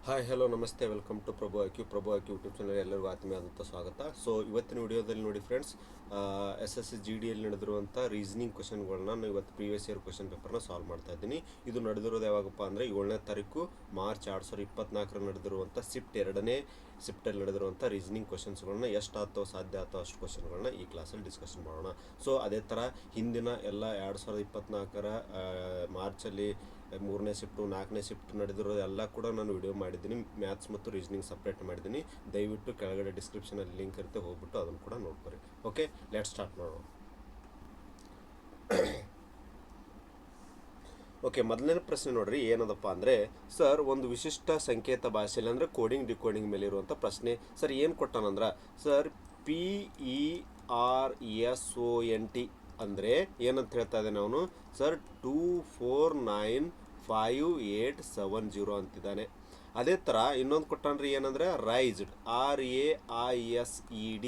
Hi hello ನಮಸ್ತೆ welcome to Prabhu IQ YouTube channel ಎಲ್ಲರಿಗೂ ಆತ್ಮೀಯವಾದಂಥ ಸ್ವಾಗತ. ಸೊ ಇವತ್ತಿನ ವಿಡಿಯೋದಲ್ಲಿ ನೋಡಿ ಫ್ರೆಂಡ್ಸ್, SSC GDಯಲ್ಲಿ ನಡೆದಿರುವಂಥ ರೀಸನಿಂಗ್ ಕ್ವಶನ್ಗಳನ್ನ ನಾನು ಇವತ್ತು ಪ್ರೀವಿಯಸ್ ಇಯರ್ ಕ್ವಶನ್ ಪೇಪರ್ನ ಸಾಲ್ವ್ ಮಾಡ್ತಾ ಇದ್ದೀನಿ. ಇದು ನಡೆದಿರೋದು ಯಾವಾಗಪ್ಪ ಅಂದರೆ 7ನೇ ತಾರೀಕು ಮಾರ್ಚ್ 2024 ನಡೆದಿರುವಂಥ ಶಿಫ್ಟಲ್ಲಿ ನಡೆದಿರುವಂಥ ರೀಸನಿಂಗ್ ಕ್ವಶನ್ಸ್ಗಳನ್ನ ಎಷ್ಟು ಆಗ್ತಾವೆ ಸಾಧ್ಯ ಆಗ್ತಾವೆ ಅಷ್ಟು ಕ್ವಶನ್ಗಳನ್ನ ಈ ಕ್ಲಾಸಲ್ಲಿ ಡಿಸ್ಕಷನ್ ಮಾಡೋಣ. ಸೊ ಅದೇ ಥರ ಹಿಂದಿನ ಎಲ್ಲ 2024 ಮಾರ್ಚಲ್ಲಿ 3ನೇ ಶಿಫ್ಟು 4ನೇ ಶಿಫ್ಟ್ ನಡೆದಿರೋದು ಎಲ್ಲ ಕೂಡ ನಾನು ವಿಡಿಯೋ ಮಾಡಿದ್ದೀನಿ. ಮ್ಯಾಥ್ಸ್ ಮತ್ತು ರೀಸನಿಂಗ್ ಸಪ್ರೇಟ್ ಮಾಡಿದ್ದೀನಿ. ದಯವಿಟ್ಟು ಕೆಳಗಡೆ ಡಿಸ್ಕ್ರಿಪ್ಷನಲ್ಲಿ ಲಿಂಕ್ ಇರುತ್ತೆ, ಹೋಗ್ಬಿಟ್ಟು ಅದನ್ನು ಕೂಡ ನೋಡ್ಕೊರಿ. ಓಕೆ, ಲೆಟ್ ಸ್ಟಾರ್ಟ್ ಮಾಡೋಣ. ಓಕೆ, ಮೊದಲನೇ ಪ್ರಶ್ನೆ ನೋಡ್ರಿ ಏನದಪ್ಪ ಅಂದರೆ, ಸರ್ ಒಂದು ವಿಶಿಷ್ಟ ಸಂಕೇತ ಭಾಷೆಯಲ್ಲಿ ಅಂದರೆ ಕೋಡಿಂಗ್ ಡಿಕೋಡಿಂಗ್ ಮೇಲೆ ಇರುವಂಥ ಪ್ರಶ್ನೆ. ಸರ್ ಏನು ಕೊಟ್ಟಾನಂದ್ರೆ, ಸರ್ PERSONT ಅಂದರೆ ಏನಂತ ಹೇಳ್ತಾ ಇದ್ದಾನೆ ಅವನು. ಸರ್ 249580 ಅಂತಿದ್ದಾನೆ. ಅದೇ ಥರ ಇನ್ನೊಂದು ಕೊಟ್ಟಾನ್ರಿ ಏನಂದರೆ ರೈಸ್ಡ್ RAISED.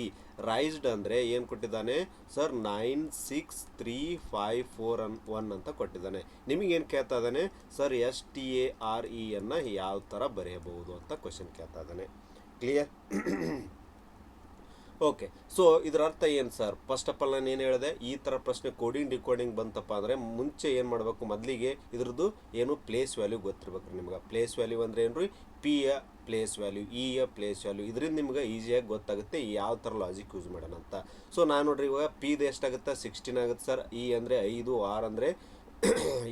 ರೈಸ್ಡ್ ಅಂದರೆ ಏನು ಕೊಟ್ಟಿದ್ದಾನೆ ಸರ್ 96351 ಅಂತ ಕೊಟ್ಟಿದ್ದಾನೆ. ನಿಮಗೇನು ಕೇಳ್ತಾ ಇದ್ದಾನೆ ಸರ್ STARE ಯಾವ ಥರ ಬರೆಯಬಹುದು ಅಂತ ಕ್ವಶನ್ ಕೇಳ್ತಾ ಇದ್ದಾನೆ. ಕ್ಲಿಯರ್? ಓಕೆ, ಸೊ ಇದರ ಅರ್ಥ ಏನು ಸರ್? ಫಸ್ಟ್ ಆಫ್ ಆಲ್ ನಾನು ಏನು ಹೇಳಿದೆ, ಈ ಥರ ಪ್ರಶ್ನೆ ಕೋಡಿಂಗ್ ಡಿಕೋಡಿಂಗ್ ಬಂತಪ್ಪ ಅಂದರೆ ಮುಂಚೆ ಏನು ಮಾಡಬೇಕು, ಮೊದಲಿಗೆ ಇದ್ರದ್ದು ಏನು ಪ್ಲೇಸ್ ವ್ಯಾಲ್ಯೂ ಗೊತ್ತಿರ್ಬೇಕು ರೀ ನಿಮ್ಗೆ. ಪ್ಲೇಸ್ ವ್ಯಾಲ್ಯೂ ಅಂದರೆ ಏನು ರೀ? P-ಯ ಪ್ಲೇಸ್ ವ್ಯಾಲ್ಯೂ, E-ಯ ಪ್ಲೇಸ್ ವ್ಯಾಲ್ಯೂ. ಇದರಿಂದ ನಿಮ್ಗೆ ಈಸಿಯಾಗಿ ಗೊತ್ತಾಗುತ್ತೆ ಯಾವ ಥರ ಲಾಜಿಕ್ ಯೂಸ್ ಮಾಡೋಣ ಅಂತ. ಸೊ ನಾನು ನೋಡ್ರಿ ಇವಾಗ Pದು ಎಷ್ಟಾಗುತ್ತೆ? 16 ಆಗುತ್ತೆ ಸರ್. E ಅಂದರೆ 5, R ಅಂದರೆ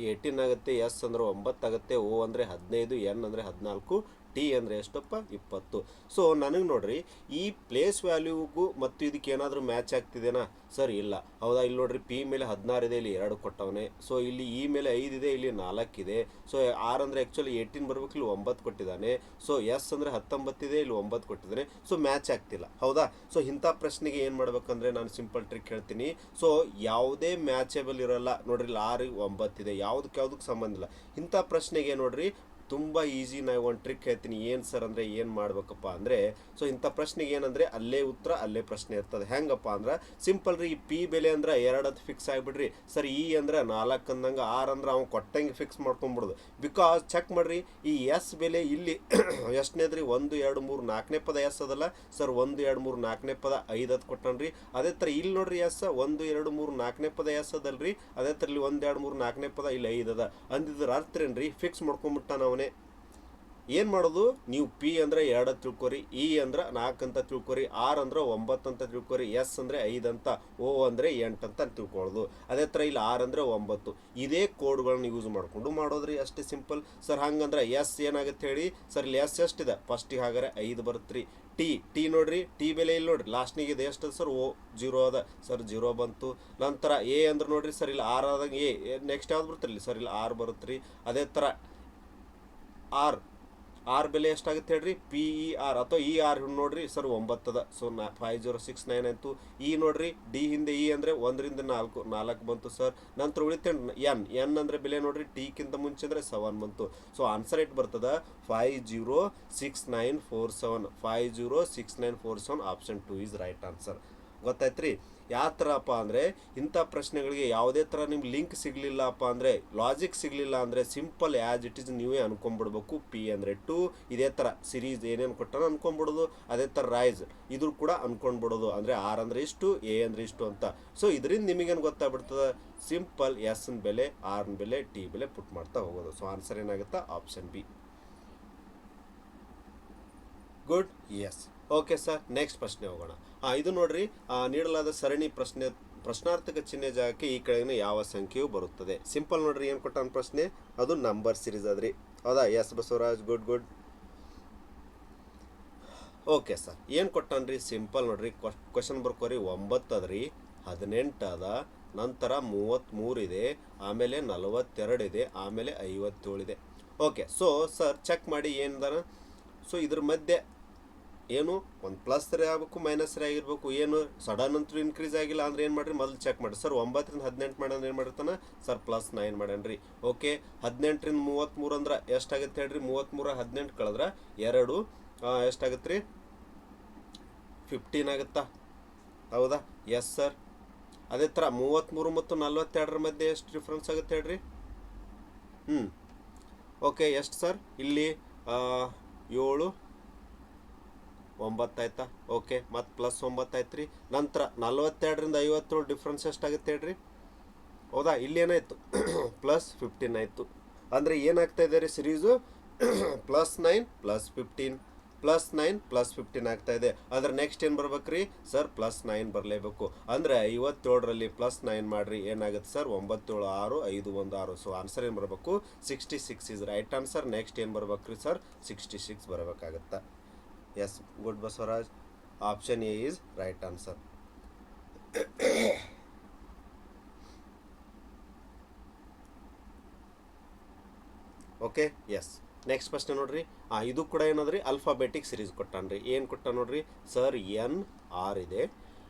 18 ಆಗುತ್ತೆ, S ಅಂದರೆ 9 ಆಗುತ್ತೆ, O ಅಂದರೆ 15, N ಅಂದರೆ 14, T ಅಂದರೆ ಎಷ್ಟಪ್ಪ? 20. ಸೊ ನನಗೆ ನೋಡ್ರಿ ಈ ಪ್ಲೇಸ್ ವ್ಯಾಲ್ಯೂಗೂ ಮತ್ತು ಇದಕ್ಕೆ ಏನಾದರೂ ಮ್ಯಾಚ್ ಆಗ್ತಿದೆನಾ ಸರ್? ಇಲ್ಲ. ಹೌದಾ? ಇಲ್ಲಿ ನೋಡ್ರಿ P ಮೇಲೆ 16 ಇದೆ, ಇಲ್ಲಿ 2 ಕೊಟ್ಟವನೆ. ಸೊ ಇಲ್ಲಿ E ಮೇಲೆ 5 ಇದೆ, ಇಲ್ಲಿ 4 ಇದೆ. ಸೊ R ಅಂದರೆ ಆ್ಯಕ್ಚುಲಿ 18 ಬರ್ಬೇಕು, ಇಲ್ಲಿ 9 ಕೊಟ್ಟಿದ್ದಾನೆ. ಸೊ S ಅಂದರೆ 19 ಇದೆ, ಇಲ್ಲಿ 9 ಕೊಟ್ಟಿದ್ದಾನೆ. ಸೊ ಮ್ಯಾಚ್ ಆಗ್ತಿಲ್ಲ. ಹೌದಾ? ಸೊ ಇಂಥ ಪ್ರಶ್ನೆಗೆ ಏನು ಮಾಡ್ಬೇಕಂದ್ರೆ ನಾನು ಸಿಂಪಲ್ ಟ್ರಿಕ್ ಹೇಳ್ತೀನಿ. ಸೊ ಯಾವುದೇ ಮ್ಯಾಚೇಬಲ್ ಇರೋಲ್ಲ ನೋಡ್ರಿ, ಇಲ್ಲಿ 6 9 ಇದೆ, ಯಾವುದಕ್ಕೆ ಸಂಬಂಧ ಇಲ್ಲ. ಇಂಥ ಪ್ರಶ್ನೆಗೆ ನೋಡ್ರಿ ತುಂಬ ಈಸಿ. ನಾವು ಒಂದು ಟ್ರಿಕ್ ಹೇಳ್ತೀನಿ. ಏನು ಸರ್ ಅಂದರೆ ಏನು ಮಾಡ್ಬೇಕಪ್ಪ ಅಂದರೆ, ಸೊ ಇಂಥ ಪ್ರಶ್ನೆಗೆ ಏನಂದರೆ ಅಲ್ಲೇ ಉತ್ತರ ಅಲ್ಲೇ ಪ್ರಶ್ನೆ ಇರ್ತದೆ. ಹೆಂಗಪ್ಪ ಅಂದ್ರೆ ಸಿಂಪಲ್ ರೀ. ಈ P ಬೆಲೆ ಅಂದ್ರೆ 2 ಫಿಕ್ಸ್ ಆಗಿಬಿಡ್ರಿ ಸರ್. E ಅಂದ್ರೆ 4 ಅಂದಂಗೆ, R ಅಂದ್ರೆ ಅವ್ನು ಕೊಟ್ಟಂಗೆ ಫಿಕ್ಸ್ ಮಾಡ್ಕೊಂಬಿಡೋದು. ಬಿಕಾಸ್ ಚೆಕ್ ಮಾಡ್ರಿ, ಈ S ಬೆಲೆ ಇಲ್ಲಿ ಎಷ್ಟನೇದ್ರಿ? 1 2 3 4ನೇ ಪದ S ಅದಲ್ಲ ಸರ್. 1 2 3 4ನೇ ಪದ 5 ಅದು ಕೊಟ್ಟನ್ರಿ. ಅದೇ ಥರ ಇಲ್ಲಿ ನೋಡ್ರಿ S 1 2 3 4ನೇ ಪದ S ಅದಲ್ರಿ. ಅದೇ ಥರ ಇಲ್ಲಿ 1 2 3 4ನೇ ಪದ ಇಲ್ಲಿ 5 ಅದ ಅಂದಿದ್ರ ಅರ್ಥ ಏನ್ರಿ? ಫಿಕ್ಸ್ ಮಾಡ್ಕೊಂಬಿಟ್ಟ ಅವನೇ. ಏನು ಮಾಡೋದು ನೀವು? P ಅಂದರೆ 2 ತಿಳ್ಕೊರಿ, E ಅಂದ್ರೆ 4 ಅಂತ ತಿಳ್ಕೊರಿ, R ಅಂದ್ರೆ 9 ಅಂತ ತಿಳ್ಕೊರಿ, S ಅಂದರೆ 5 ಅಂತ, O ಅಂದರೆ 8 ಅಂತ ತಿಳ್ಕೊಳ್ಳೋದು. ಅದೇ ಥರ ಇಲ್ಲಿ R ಅಂದರೆ 9. ಇದೇ ಕೋಡ್ಗಳನ್ನ ಯೂಸ್ ಮಾಡಿಕೊಂಡು ಮಾಡೋದ್ರಿ, ಅಷ್ಟೇ ಸಿಂಪಲ್ ಸರ್. ಹಂಗಂದ್ರೆ S ಏನಾಗುತ್ತೆ ಹೇಳಿ ಸರ್? ಇಲ್ಲಿ S ಎಷ್ಟಿದೆ? ಫಸ್ಟಿಗೆ ಹಾಗಾರೆ 5 ಬರುತ್ತೆ ರೀ. T ನೋಡ್ರಿ, T ಬೆಲೆ ಇಲ್ಲಿ ನೋಡ್ರಿ ಲಾಸ್ಟ್ನಿಗೆ ಇದೆ ಎಷ್ಟದ ಸರ್? O 0 ಅದ ಸರ್, 0 ಬಂತು. ನಂತರ A ಅಂದ್ರೆ ನೋಡ್ರಿ ಸರ್, ಇಲ್ಲಿ R ಆದಂಗೆ A ನೆಕ್ಸ್ಟ್ ಯಾವ್ದು ಬರುತ್ತೆ ಇಲ್ಲಿ ಸರ್? ಇಲ್ಲಿ R ಬರುತ್ತೆ ರೀ. ಅದೇ ಥರ ಆರ್ ಬೆಲೆ ಎಷ್ಟಾಗುತ್ತೆ ಹೇಳ್ರಿ? PER ಅಥವಾ ER ನೋಡ್ರಿ ಸರ್ 9 ಅದ. ಸೊ 5069 ಆಯಿತು. E ನೋಡ್ರಿ, D ಹಿಂದೆ E ಅಂದರೆ 1 ರಿಂದ 4 ಬಂತು ಸರ್. ನಂತರ ಉಳಿತೆ N ಅಂದರೆ ಬೆಲೆ ನೋಡ್ರಿ Tಕ್ಕಿಂತ ಮುಂಚೆ ಅಂದರೆ 7 ಬಂತು. ಸೊ ಆನ್ಸರ್ ಏಟ್ ಬರ್ತದ 506947. 506947 ಆಪ್ಷನ್ 2 ಈಸ್ ರೈಟ್ ಆನ್ಸರ್. ಗೊತ್ತಾಯ್ತು ರೀ? ಯಾವ ಥರಪ್ಪ ಅಂದರೆ ಇಂಥ ಪ್ರಶ್ನೆಗಳಿಗೆ ಯಾವುದೇ ಥರ ನಿಮ್ಗೆ ಲಿಂಕ್ ಸಿಗಲಿಲ್ಲಪ್ಪ ಅಂದರೆ, ಲಾಜಿಕ್ ಸಿಗಲಿಲ್ಲ ಅಂದರೆ ಸಿಂಪಲ್ ಆ್ಯಸ್ ಇಟ್ ಈಸ್ ನೀವೇ ಅನ್ಕೊಂಬಿಡ್ಬೇಕು. P ಅಂದರೆ 2, ಇದೇ ಥರ ಸಿರೀಸ್ ಏನೇನು ಕೊಟ್ಟಾನ ಅನ್ಕೊಂಬಿಡೋದು. ಅದೇ ಥರ ರೈಸ್ ಇದು ಕೂಡ ಅನ್ಕೊಂಡ್ಬಿಡೋದು. ಅಂದರೆ R ಅಂದರೆ ಇಷ್ಟು, A ಅಂದರೆ ಇಷ್ಟು ಅಂತ. ಸೊ ಇದರಿಂದ ನಿಮಗೇನು ಗೊತ್ತಾಗ್ಬಿಡ್ತದೆ? ಸಿಂಪಲ್ ಎಸ್ನ ಬೆಲೆ, ಆರ್ನ ಬೆಲೆ, T ಬೆಲೆ ಪುಟ್ ಮಾಡ್ತಾ ಹೋಗೋದು. ಸೊ ಆನ್ಸರ್ ಏನಾಗುತ್ತೆ? Option B. Good. Yes. Okay sir, next ಪ್ರಶ್ನೆ ಹೋಗೋಣ. ಇದು ನೋಡ್ರಿ, ನೀಡಲಾದ ಸರಣಿ ಪ್ರಶ್ನಾರ್ಥಕ ಚಿಹ್ನೆ ಜಾಗಕ್ಕೆ ಈ ಕೆಳಗಿನ ಯಾವ ಸಂಖ್ಯೆಯು ಬರುತ್ತದೆ? ಸಿಂಪಲ್ ನೋಡ್ರಿ, ಏನು ಕೊಟ್ಟಾನ ಪ್ರಶ್ನೆ? ಅದು ನಂಬರ್ ಸಿರೀಸ್ ಅದ್ರಿ. ಹೌದಾ? Yes Basavaraj, good. Okay sir, ಏನು ಕೊಟ್ಟಾನ್ರಿ? ಸಿಂಪಲ್ ನೋಡ್ರಿ, ಕ್ವಶನ್ ಬರ್ಕೋರಿ. 9 ಅದ್ರಿ, 18 ಅದ, ನಂತರ 33 ಇದೆ, ಆಮೇಲೆ 42 ಇದೆ, ಆಮೇಲೆ 57 ಇದೆ. ಓಕೆ, ಸೊ ಸರ್ ಚೆಕ್ ಮಾಡಿ ಏನದ. ಸೊ ಇದ್ರ ಮಧ್ಯೆ ಏನು ಒಂದು ಪ್ಲಸ್ ರೇ ಆಗಬೇಕು, ಮೈನಸ್ ರೇ ಆಗಿರ್ಬೇಕು. ಏನು ಸಡನ್ ಅಂತೂ ಇನ್ಕ್ರೀಸ್ ಆಗಿಲ್ಲ ಅಂದ್ರೆ ಏನು ಮಾಡಿರಿ? ಮೊದಲು ಚೆಕ್ ಮಾಡಿರಿ ಸರ್. 9 ರಿಂದ 18 ಮಾಡ್ಯಾನ, ಏನು ಮಾಡಿರ್ತಾನೆ ಸರ್? +9 ಮಾಡ್ಯಾನ್ರಿ. ಓಕೆ, 18 ರಿಂದ 33 ಅಂದ್ರೆ ಎಷ್ಟಾಗುತ್ತೆ ಹೇಳ್ರಿ? 33 18 ಕಳೆದ್ರೆ 2 ಎಷ್ಟಾಗುತ್ತೆ ರೀ? 15 ಆಗುತ್ತಾ? ಹೌದಾ? Yes sir. ಅದೇ ಥರ 33 ಮತ್ತು 42 ಮಧ್ಯೆ ಎಷ್ಟು ಡಿಫ್ರೆನ್ಸ್ ಆಗುತ್ತೆ ಹೇಳ್ರಿ? ಓಕೆ, ಎಷ್ಟು ಸರ್? ಇಲ್ಲಿ 7 9 ಆಯ್ತಾ. ಓಕೆ, ಮತ್ತು ಪ್ಲಸ್ 9 ಆಯ್ತು ರೀ. ನಂತರ 42ರಿಂದ 57 ಡಿಫ್ರೆನ್ಸ್ ಎಷ್ಟಾಗುತ್ತೆ ಹೇಳ್ರಿ? ಹೌದಾ, ಇಲ್ಲೇನಾಯಿತು ಪ್ಲಸ್ 15 ಆಯಿತು. ಅಂದರೆ ಏನಾಗ್ತಾ ಇದೆ ರೀ ಸಿರೀಸು +9 +15 +9 +15 ಆಗ್ತಾ ಇದೆ. ಅದ್ರ ನೆಕ್ಸ್ಟ್ ಏನು ಬರ್ಬೇಕು ರೀ ಸರ್? +9 ಬರಲೇಬೇಕು. ಅಂದರೆ 57ರಲ್ಲಿ +9 ಮಾಡಿರಿ, ಏನಾಗುತ್ತೆ ಸರ್? 9 7 6 5 1 6. ಸೊ ಆನ್ಸರ್ ಏನು ಬರಬೇಕು? 66 ಇಸ್ ರೈಟ್ ಆನ್ಸರ್. ನೆಕ್ಸ್ಟ್ ಏನು ಬರ್ಬೇಕು ರೀ ಸರ್? 66 ಬರಬೇಕಾಗತ್ತಾ? Yes, good Basavaraj. Option A is right answer. Okay, yes. Next ಪ್ರಶ್ನೆ ನೋಡ್ರಿ. ಇದು ಕೂಡ ಏನದ್ರಿ? Alphabetic series ಕೊಟ್ಟಾನ್ರಿ. ಏನು ಕೊಟ್ಟ ನೋಡ್ರಿ ಸರ್? NR ಇದೆ,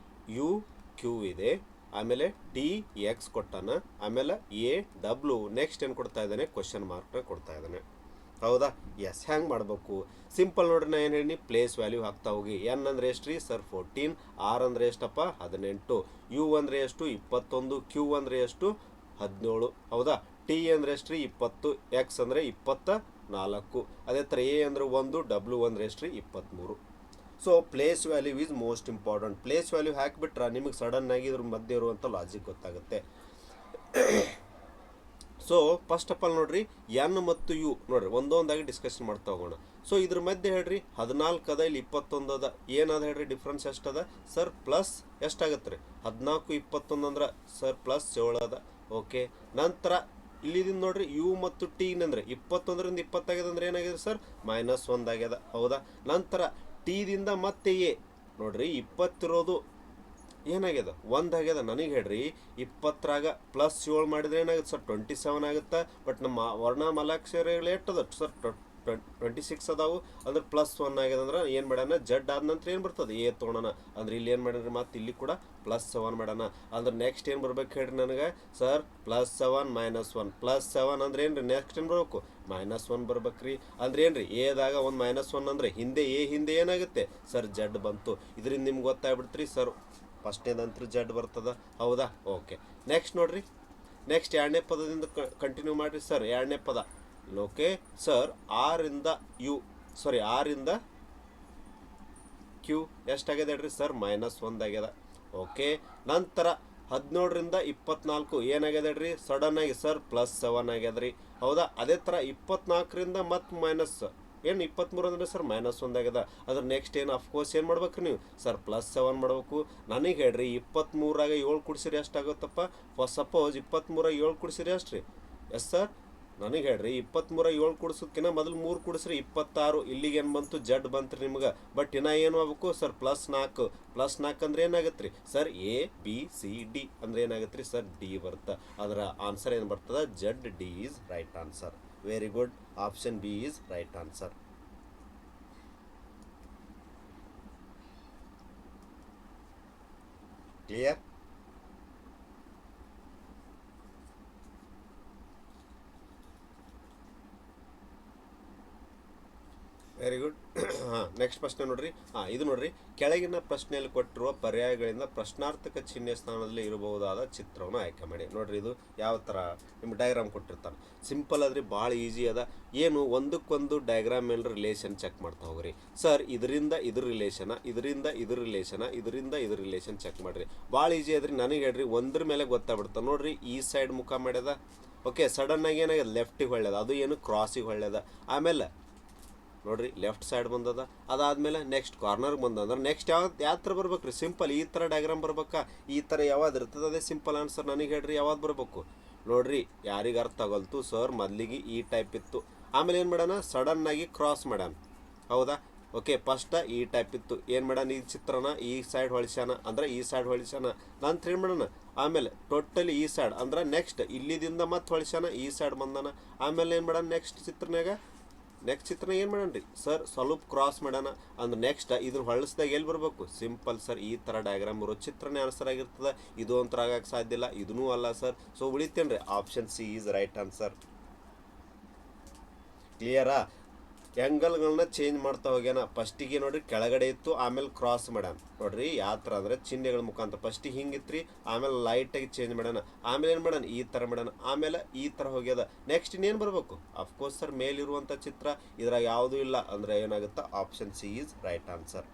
UQ ಇದೆ, ಆಮೇಲೆ TX ಕೊಟ್ಟಾನ, ಆಮೇಲೆ AW. ನೆಕ್ಸ್ಟ್ ಏನು ಕೊಡ್ತಾ ಇದ್ದಾನೆ? ಕ್ವಶನ್ ಮಾರ್ಕ್ನ ಕೊಡ್ತಾ ಇದ್ದಾನೆ. ಹೌದಾ? ಎಸ್. ಹೆಂಗೆ ಮಾಡಬೇಕು? ಸಿಂಪಲ್ ನೋಡ್ರಿ, ನಾ ಏನು ಹೇಳಿ? ಪ್ಲೇಸ್ ವ್ಯಾಲ್ಯೂ ಹಾಕ್ತಾ ಹೋಗಿ. N ಅಂದರೆ ಎಷ್ಟು ರೀ ಸರ್? 14. R ಅಂದರೆ ಎಷ್ಟಪ್ಪ? 18. U ಅಂದರೆ ಎಷ್ಟು? 21. Q ಅಂದರೆ ಎಷ್ಟು? 17. ಹೌದಾ? T ಅಂದರೆ ಎಷ್ಟು ರೀ? 20. X ಅಂದರೆ 24. ಅದೇ ಥರ A ಅಂದರೆ 1, W ಅಂದರೆ ಎಷ್ಟು ರೀ? 23. So place value is most important. Place value ಹಾಕಿಬಿಟ್ರೆ ನಿಮಗೆ ಸಡನ್ನಾಗಿ ಇದ್ರ ಮಧ್ಯೆ ಇರುವಂಥ ಲಾಜಿಕ್ ಗೊತ್ತಾಗುತ್ತೆ. ಸೊ ಫಸ್ಟ್ ಆಫ್ ಆಲ್ ನೋಡ್ರಿ, N ಮತ್ತು U ನೋಡ್ರಿ ಒಂದೊಂದಾಗಿ ಡಿಸ್ಕಷನ್ ಮಾಡ್ತಾ ಹೋಗೋಣ. ಸೊ ಇದ್ರ ಮಧ್ಯೆ ಹೇಳ್ರಿ 14 ಅದ, ಇಲ್ಲಿ 21 ಅದ. ಏನದ ಹೇಳ್ರಿ ಡಿಫ್ರೆನ್ಸ್ ಎಷ್ಟದ ಸರ್? ಪ್ಲಸ್ ಎಷ್ಟಾಗತ್ತೆ ರೀ? 14 21 ಅಂದ್ರೆ ಸರ್ +7 ಅದ. ಓಕೆ, ನಂತರ ಇಲ್ಲಿದಿಂದ ನೋಡ್ರಿ U ಮತ್ತು T ಅಂದ್ರೆ 21ರಿಂದ 20 ಆಗ್ಯದ ಅಂದ್ರೆ ಏನಾಗಿದೆ ಸರ್? -1 ಆಗ್ಯದ. ಹೌದಾ? ನಂತರ Tದಿಂದ ಮತ್ತೆ A ನೋಡ್ರಿ 20 ಇರೋದು ಏನಾಗ್ಯದ? 1 ಆಗ್ಯದ. ನನಗೆ ಹೇಳ್ರಿ 20ರಾಗ +7 ಮಾಡಿದ್ರೆ ಏನಾಗುತ್ತೆ ಸರ್? 27 ಆಗುತ್ತೆ. ಬಟ್ ನಮ್ಮ ವರ್ಣಮಾಲಾಕ್ಷರಗಳು ಎಷ್ಟದ ಸರ್? 26 ಅದಾವು. ಅಂದ್ರೆ +1 ಆಗ್ಯದ. ಅಂದ್ರೆ ಏನು ಮಾಡೋಣ? ಜಡ್ ಆದ ನಂತರ ಏನು ಬರ್ತದೆ? A ತೊಗೊಳೋಣ. ಅಂದ್ರೆ ಇಲ್ಲಿ ಏನು ಮಾಡ್ರಿ? ಮತ್ತೆ ಇಲ್ಲಿ ಕೂಡ +7 ಮಾಡೋಣ. ಅಂದ್ರೆ ನೆಕ್ಸ್ಟ್ ಏನು ಬರ್ಬೇಕು ಹೇಳ್ರಿ ನನಗೆ ಸರ್? +7 -1 +7 ಅಂದ್ರೆ ಏನು ರೀ? ನೆಕ್ಸ್ಟ್ ಏನು ಬರ್ಬೇಕು? -1 ಬರ್ಬೇಕ್ರಿ. ಅಂದ್ರೆ ಏನು ರೀ? ಎದಾಗ ಒಂದು -1 ಅಂದ್ರೆ ಹಿಂದೆ A ಹಿಂದೆ ಏನಾಗುತ್ತೆ ಸರ್? ಜಡ್ ಬಂತು. ಇದರಿಂದ ನಿಮ್ಗೆ ಗೊತ್ತಾಗ್ಬಿಡ್ತ್ರಿ ಸರ್ ಫಸ್ಟ್ನೇದಂತೂ ಜಡ್ ಬರ್ತದ. ಹೌದಾ? ಓಕೆ, ನೆಕ್ಸ್ಟ್ ನೋಡ್ರಿ. ನೆಕ್ಸ್ಟ್ ಎರಡನೇ ಪದದಿಂದ ಕಂಟಿನ್ಯೂ ಮಾಡಿರಿ ಸರ್. ಎರಡನೇ ಪದ ಓಕೆ ಸರ್. R ಇಂದ Q ಎಷ್ಟಾಗ್ಯದ ಹೇಳ್ರಿ ಸರ್? -1 ಆಗ್ಯದ. ಓಕೆ, ನಂತರ 17ರಿಂದ 24 ಏನಾಗ್ಯದ ಹೇಳ್ರಿ? ಸಡನ್ ಆಗಿ ಸರ್ +7 ಆಗ್ಯದ್ರಿ. ಹೌದಾ? ಅದೇ ಥರ 24ರಿಂದ ಮತ್ತೆ ಮೈನಸ್ ಏನು 23 ಅಂದ್ರೆ ಸರ್ -1 ಆಗ್ಯದ. ಅದ್ರ ನೆಕ್ಸ್ಟ್ ಏನು ಅಫ್ಕೋರ್ಸ್ ಏನು ಮಾಡ್ಬೇಕ್ರಿ ನೀವು ಸರ್? +7 ಮಾಡಬೇಕು. ನನಗೆ ಹೇಳ್ರಿ 23ರಾಗ 7 ಕುಡಿಸಿರಿ ಎಷ್ಟಾಗುತ್ತಪ್ಪ? ಸಪೋಸ್ 23ರಾಗ 7 ಕುಡಿಸಿರಿ ಎಷ್ಟು ರೀ? ಎಸ್ ಸರ್, ನನಗೆ ಹೇಳ್ರಿ 23ರಾಗ 7 ಕುಡಿಸೋದಕ್ಕಿಂತ ಮೊದಲು 3 ಕುಡಿಸ್ರಿ 26. ಇಲ್ಲಿಗೆ ಏನು ಬಂತು? ಜಡ್ ಬಂತು ನಿಮ್ಗೆ. ಬಟ್ ಇನ್ನ ಏನು ಆಗ್ಬೇಕು ಸರ್? +4. +4 ಅಂದ್ರೆ ಏನಾಗುತ್ತೆ ರೀ ಸರ್? ABCD ಅಂದ್ರೆ ಏನಾಗುತ್ತೆ ರೀ ಸರ್? D ಬರುತ್ತೆ. ಅದರ ಆನ್ಸರ್ ಏನು ಬರ್ತದ? ಜಡ್. D is right answer. Very good. Option B is right answer. Clear? Very good. ಹಾಂ, ನೆಕ್ಸ್ಟ್ ಪ್ರಶ್ನೆ ನೋಡ್ರಿ. ಇದು ನೋಡ್ರಿ. ಕೆಳಗಿನ ಪ್ರಶ್ನೆಯಲ್ಲಿ ಕೊಟ್ಟಿರುವ ಪರ್ಯಾಯಗಳಿಂದ ಪ್ರಶ್ನಾರ್ಥಕ ಚಿಹ್ನೆ ಸ್ಥಾನದಲ್ಲಿ ಇರಬಹುದಾದ ಚಿತ್ರವನ್ನು ಆಯ್ಕೆ ಮಾಡಿ. ನೋಡ್ರಿ, ಇದು ಯಾವ ಥರ ನಿಮ್ಗೆ ಡಯಾಗ್ರಾಮ್ ಕೊಟ್ಟಿರ್ತಾನೆ. ಸಿಂಪಲ್ ಅದ್ರಿ, ಭಾಳ ಈಸಿ ಅದ. ಏನು ಒಂದಕ್ಕೊಂದು ಡಯಾಗ್ರಾಮ್ ಮೇಲೆ ರಿಲೇಷನ್ ಚೆಕ್ ಮಾಡ್ತಾ ಹೋಗ್ರಿ ಸರ್. ಇದರಿಂದ ಇದ್ರ ರಿಲೇಷನ, ಇದರಿಂದ ಇದ್ರ ರಿಲೇಷನ, ಇದರಿಂದ ಇದ್ರ ರಿಲೇಷನ್ ಚೆಕ್ ಮಾಡಿರಿ. ಭಾಳ ಈಸಿ ಅದ್ರಿ. ನನಗೆ ಹೇಳ್ರಿ ಒಂದ್ರ ಮೇಲೆ ಗೊತ್ತಾಗ್ಬಿಡ್ತಾನೆ. ನೋಡ್ರಿ, ಈ ಸೈಡ್ ಮುಖ ಮಾಡ್ಯದ. ಓಕೆ, ಸಡನ್ನಾಗಿ ಏನಾಗ್ಯದ? ಲೆಫ್ಟಿಗೆ ಹೊಳ್ಯದ. ಅದು ಏನು? ಕ್ರಾಸಿಗೆ ಹೊಳ್ಯದ. ಆಮೇಲೆ ನೋಡ್ರಿ ಲೆಫ್ಟ್ ಸೈಡ್ ಬಂದದ. ಅದಾದಮೇಲೆ ನೆಕ್ಸ್ಟ್ ಕಾರ್ನರ್ಗೆ ಬಂದಂದ್ರೆ ನೆಕ್ಸ್ಟ್ ಯಾವ ಥರ ಬರ್ಬೇಕು ರೀ? ಸಿಂಪಲ್ ಈ ಥರ ಡಯಾಗ್ರಾಮ್ ಬರ್ಬೇಕಾ? ಈ ಥರ ಯಾವ್ದು ಇರ್ತದೆ? ಅದೇ ಸಿಂಪಲ್ ಆನ್ಸರ್. ನನಗೆ ಹೇಳ್ರಿ ಯಾವ್ದು ಬರಬೇಕು ನೋಡ್ರಿ. ಯಾರಿಗೆ ಅರ್ಥ ಆಗಲ್ತು ಸರ್? ಮೊದಲಿಗೆ ಈ ಟೈಪ್ ಇತ್ತು, ಆಮೇಲೆ ಏನು ಮಾಡೋಣ? ಸಡನ್ನಾಗಿ ಕ್ರಾಸ್ ಮಾಡೋಣ. ಹೌದಾ? ಓಕೆ, ಫಸ್ಟ್ ಈ ಟೈಪ್ ಇತ್ತು. ಏನು ಮಾಡೋಣ? ಈ ಚಿತ್ರನ ಈ ಸೈಡ್ ಹೊಳಿಸ್ಯಾನ, ಅಂದ್ರೆ ಈ ಸೈಡ್ ಹೊಳಿಸ್ಯಾನ. ನಂತರ ಏನು ಮಾಡೋಣ? ಆಮೇಲೆ ಟೋಟಲಿ ಈ ಸೈಡ್ ಅಂದ್ರೆ ನೆಕ್ಸ್ಟ್ ಇಲ್ಲಿದಿಂದ ಮತ್ತೆ ಹೊಳಿಸ್ಯಾನ, ಈ ಸೈಡ್ ಬಂದಾನ. ಆಮೇಲೆ ಏನು ಮಾಡೋಣ? ನೆಕ್ಸ್ಟ್ ಚಿತ್ರನ ಏನು ಮಾಡೋಣ ರೀ ಸರ್? ಸ್ವಲ್ಪ ಕ್ರಾಸ್ ಮಾಡೋಣ. ಅಂದ್ರೆ ನೆಕ್ಸ್ಟ್ ಇದನ್ನ ಹೊಳಿಸ್ದಾಗ ಎಲ್ಲಿ ಬರಬೇಕು? ಸಿಂಪಲ್ ಸರ್, ಈ ಥರ ಡಯಾಗ್ರಾಮ್ ಬರೋ ಚಿತ್ರನೇ ಆನ್ಸರ್ ಆಗಿರ್ತದೆ. ಇದು ಒಂಥರ ಆಗಕ್ಕೆ ಸಾಧ್ಯ ಇಲ್ಲ, ಇದೂ ಅಲ್ಲ ಸರ್. ಸೊ ಉಳಿತೇನೆ ರೀ option C is right answer. ಕ್ಲಿಯರಾ? ಆ್ಯಂಗಲ್ಗಳನ್ನ ಚೇಂಜ್ ಮಾಡ್ತಾ ಹೋಗ್ಯಾನ. ಫಸ್ಟಿಗೆ ನೋಡ್ರಿ ಕೆಳಗಡೆ ಇತ್ತು, ಆಮೇಲೆ ಕ್ರಾಸ್ ಮಾಡ್ಯಾನ. ನೋಡ್ರಿ ಯಾವ ಥರ ಅಂದರೆ ಚಿಹ್ನೆಗಳ ಮುಖಾಂತರ ಫಸ್ಟಿಗೆ ಹಿಂಗಿತ್ತು ರೀ, ಆಮೇಲೆ ಲೈಟಾಗಿ ಚೇಂಜ್ ಮಾಡ್ಯಾನ, ಆಮೇಲೆ ಏನು ಮಾಡ್ಯಾನ ಈ ಥರ ಮಾಡ್ಯಾನ, ಆಮೇಲೆ ಈ ಥರ ಹೋಗ್ಯದ. ನೆಕ್ಸ್ಟ್ ಇನ್ನೇನು ಬರಬೇಕು? ಅಫ್ಕೋರ್ಸ್ ಸರ್ ಮೇಲಿರುವಂಥ ಚಿತ್ರ ಇದ್ರಾಗ ಯಾವುದೂ ಇಲ್ಲ ಅಂದರೆ ಏನಾಗುತ್ತೆ? Option C is right answer.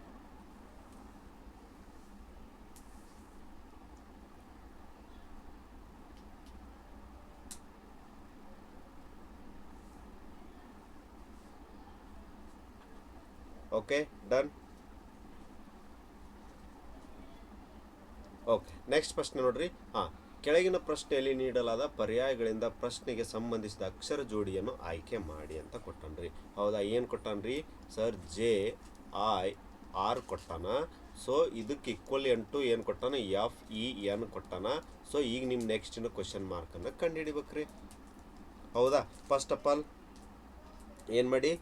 Okay, done. Okay, next ಪ್ರಶ್ನೆ ನೋಡ್ರಿ. ಕೆಳಗಿನ ಪ್ರಶ್ನೆಯಲ್ಲಿ ನೀಡಲಾದ ಪರ್ಯಾಯಗಳಿಂದ ಪ್ರಶ್ನೆಗೆ ಸಂಬಂಧಿಸಿದ ಅಕ್ಷರ ಜೋಡಿಯನ್ನು ಆಯ್ಕೆ ಮಾಡಿ ಅಂತ ಕೊಟ್ಟನ್ರಿ. ಹೌದಾ, ಏನು ಕೊಟ್ಟನ್ರಿ ಸರ್? ಜೆ ಐ ಆರ್ ಕೊಟ್ಟಾನ. ಸೊ ಇದಕ್ಕೆ ಈಕ್ವಲ್ ಟು ಏನು ಕೊಟ್ಟಾನ? ಎಫ್ ಇ ಎನ್ ಕೊಟ್ಟಾನ. ಸೊ ಈಗ ನಿಮ್ಮ ನೆಕ್ಸ್ಟಿನ ಕ್ವಶನ್ ಮಾರ್ಕನ್ನು ಕಂಡುಹಿಡಿಬೇಕ್ರಿ. ಹೌದಾ, ಫಸ್ಟ್ ಆಫ್ ಆಲ್ ಏನು ಮಾಡಿ?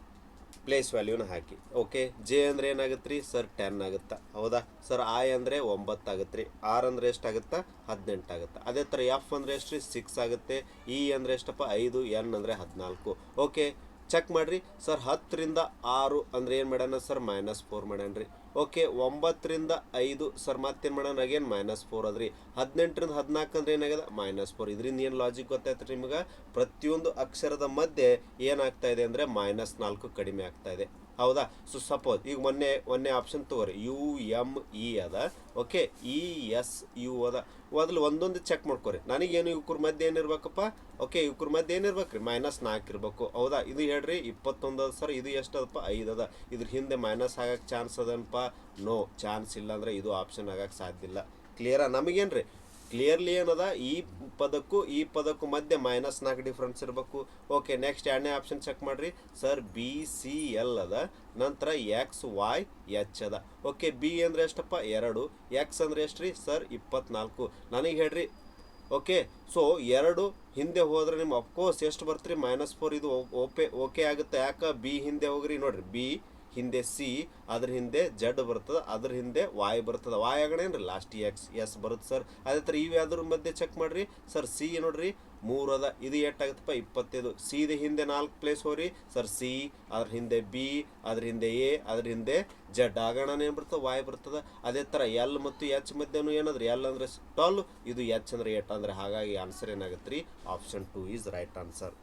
ಪ್ಲೇಸ್ ವ್ಯಾಲ್ಯೂನ ಹಾಕಿ. ಓಕೆ, ಜೆ ಅಂದರೆ ಏನಾಗುತ್ತೆ ರೀ ಸರ್? 10 ಆಗುತ್ತಾ? ಹೌದಾ ಸರ್. ಐ ಅಂದರೆ 9 ಆಗುತ್ತೆ ರೀ. ಆರ್ ಅಂದರೆ ಎಷ್ಟಾಗುತ್ತಾ? 18 ಆಗುತ್ತೆ. ಅದೇ ಥರ ಎಫ್ ಅಂದರೆ ಎಷ್ಟು ರೀ? 6 ಆಗುತ್ತೆ. ಇ ಅಂದರೆ ಎಷ್ಟಪ್ಪ? 5. ಎನ್ ಅಂದರೆ 14. ಓಕೆ, ಚೆಕ್ ಮಾಡಿರಿ ಸರ್. 10ರಿಂದ 6 ಅಂದರೆ ಏನು ಮಾಡ್ಯಾನ ಸರ್? -4 ಮಾಡ್ಯಾನ ರೀ. ಓಕೆ, 9ರಿಂದ 5 ಸರ್ ಮತ್ತೇನು ಮಾಡೋಣ? ಅಗೇನ್ -4 ಅದ್ರಿ. 18ರಿಂದ 14 ಅಂದ್ರೆ ಏನಾಗ್ಯದ? -4. ಇದರಿಂದ ಏನು ಲಾಜಿಕ್ ಗೊತ್ತಾಯ್ತು ರೀ ನಿಮ್ಗೆ? ಪ್ರತಿಯೊಂದು ಅಕ್ಷರದ ಮಧ್ಯೆ ಏನಾಗ್ತಾ ಇದೆ ಅಂದರೆ -4 ಕಡಿಮೆ ಆಗ್ತಾ ಇದೆ. ಹೌದಾ? ಸೊ ಸಪೋಸ್ ಈಗ ಮೊನ್ನೆ ಆಪ್ಷನ್ ತಗೋರಿ. ಯು ಎಮ್ ಇ ಅದ. ಓಕೆ, ಇ ಎಸ್ ಯು ಅದ. ಮೊದಲು ಒಂದೊಂದು ಚೆಕ್ ಮಾಡ್ಕೊರಿ. ನನಗೇನು ಇವ್ರ ಮಧ್ಯೆ ಏನಿರ್ಬೇಕಪ್ಪ? ಓಕೆ, ಇವ್ರ ಮಧ್ಯೆ ಏನಿರ್ಬೇಕು ರೀ? -4 ಇರಬೇಕು. ಹೌದಾ? ಇದು ಹೇಳ್ರಿ 21 ಅದ ಸರ್. ಇದು ಎಷ್ಟು ಅದಪ್ಪ? 5 ಅದ. ಇದ್ರ ಹಿಂದೆ ಮೈನಸ್ ಆಗಕ್ಕೆ ಚಾನ್ಸ್ ಅದನಪ್ಪ? ನೋ, ಚಾನ್ಸ್ ಇಲ್ಲ. ಅಂದರೆ ಇದು ಆಪ್ಷನ್ ಆಗಕ್ಕೆ ಸಾಧ್ಯ ಇಲ್ಲ. ಕ್ಲಿಯರಾ? ನಮಗೇನು ರೀ ಕ್ಲಿಯರ್ಲಿ ಏನದ? ಈ ಪದಕ್ಕೂ ಮಧ್ಯೆ -4 ಡಿಫ್ರೆನ್ಸ್ ಇರಬೇಕು. ಓಕೆ, ನೆಕ್ಸ್ಟ್ ಎರಡನೇ ಆಪ್ಷನ್ ಚೆಕ್ ಮಾಡಿರಿ ಸರ್. ಬಿ ಸಿ ಎಲ್ ಅದ. ನಂತರ ಎಕ್ಸ್ ವೈ ಎಚ್ ಅದ. ಓಕೆ, ಬಿ ಅಂದರೆ ಎಷ್ಟಪ್ಪ? 2. ಎಕ್ಸ್ ಅಂದರೆ ಎಷ್ಟು ರೀ ಸರ್? 24. ನನಗೆ ಹೇಳ್ರಿ. ಓಕೆ, ಸೊ 2 ಹಿಂದೆ ಹೋದ್ರೆ ನಿಮ್ಗೆ ಅಫ್ಕೋರ್ಸ್ ಎಷ್ಟು ಬರ್ತೀರಿ? -4. ಇದು ಓಕೆ ಆಗುತ್ತೆ. ಯಾಕೆ? ಬಿ ಹಿಂದೆ ಹೋಗ್ರಿ. ನೋಡ್ರಿ, ಬಿ ಹಿಂದೆ ಸಿ, ಅದ್ರ ಹಿಂದೆ ಜಡ್ ಬರ್ತದೆ, ಅದ್ರ ಹಿಂದೆ ವಾಯ್ ಬರ್ತದೆ. ವಾಯ್ ಆಗಣೇನ್ರಿ ಲಾಸ್ಟ್ ಎಸ್ ಬರುತ್ತೆ ಸರ್. ಅದೇ ಥರ ಇವು ಯಾವ್ದ್ರ ಮಧ್ಯೆ ಚೆಕ್ ಮಾಡಿರಿ ಸರ್. ಸಿ ನೋಡ್ರಿ 3 ಅದ. ಇದು ಎಷ್ಟಾಗುತ್ತಪ್ಪ? 25. ಸಿದ ಹಿಂದೆ 4 ಪ್ಲೇಸ್ ಹೋಗ್ರಿ ಸರ್. ಸಿ, ಅದ್ರ ಹಿಂದೆ ಬಿ, ಅದ್ರ ಹಿಂದೆ ಎ, ಅದ್ರ ಹಿಂದೆ ಜಡ್. ಆಗಣ ಏನು ಬರ್ತದೆ? ವಾಯ್ ಬರ್ತದೆ. ಅದೇ ಥರ ಎಲ್ ಮತ್ತು ಎಚ್ ಮಧ್ಯನೂ ಏನಾದ್ರಿ? ಎಲ್ ಅಂದರೆ 12, ಇದು ಎಚ್ ಅಂದರೆ 8 ಅಂದರೆ ಹಾಗಾಗಿ ಆನ್ಸರ್ ಏನಾಗುತ್ತೆ ರೀ? Option 2 is right answer.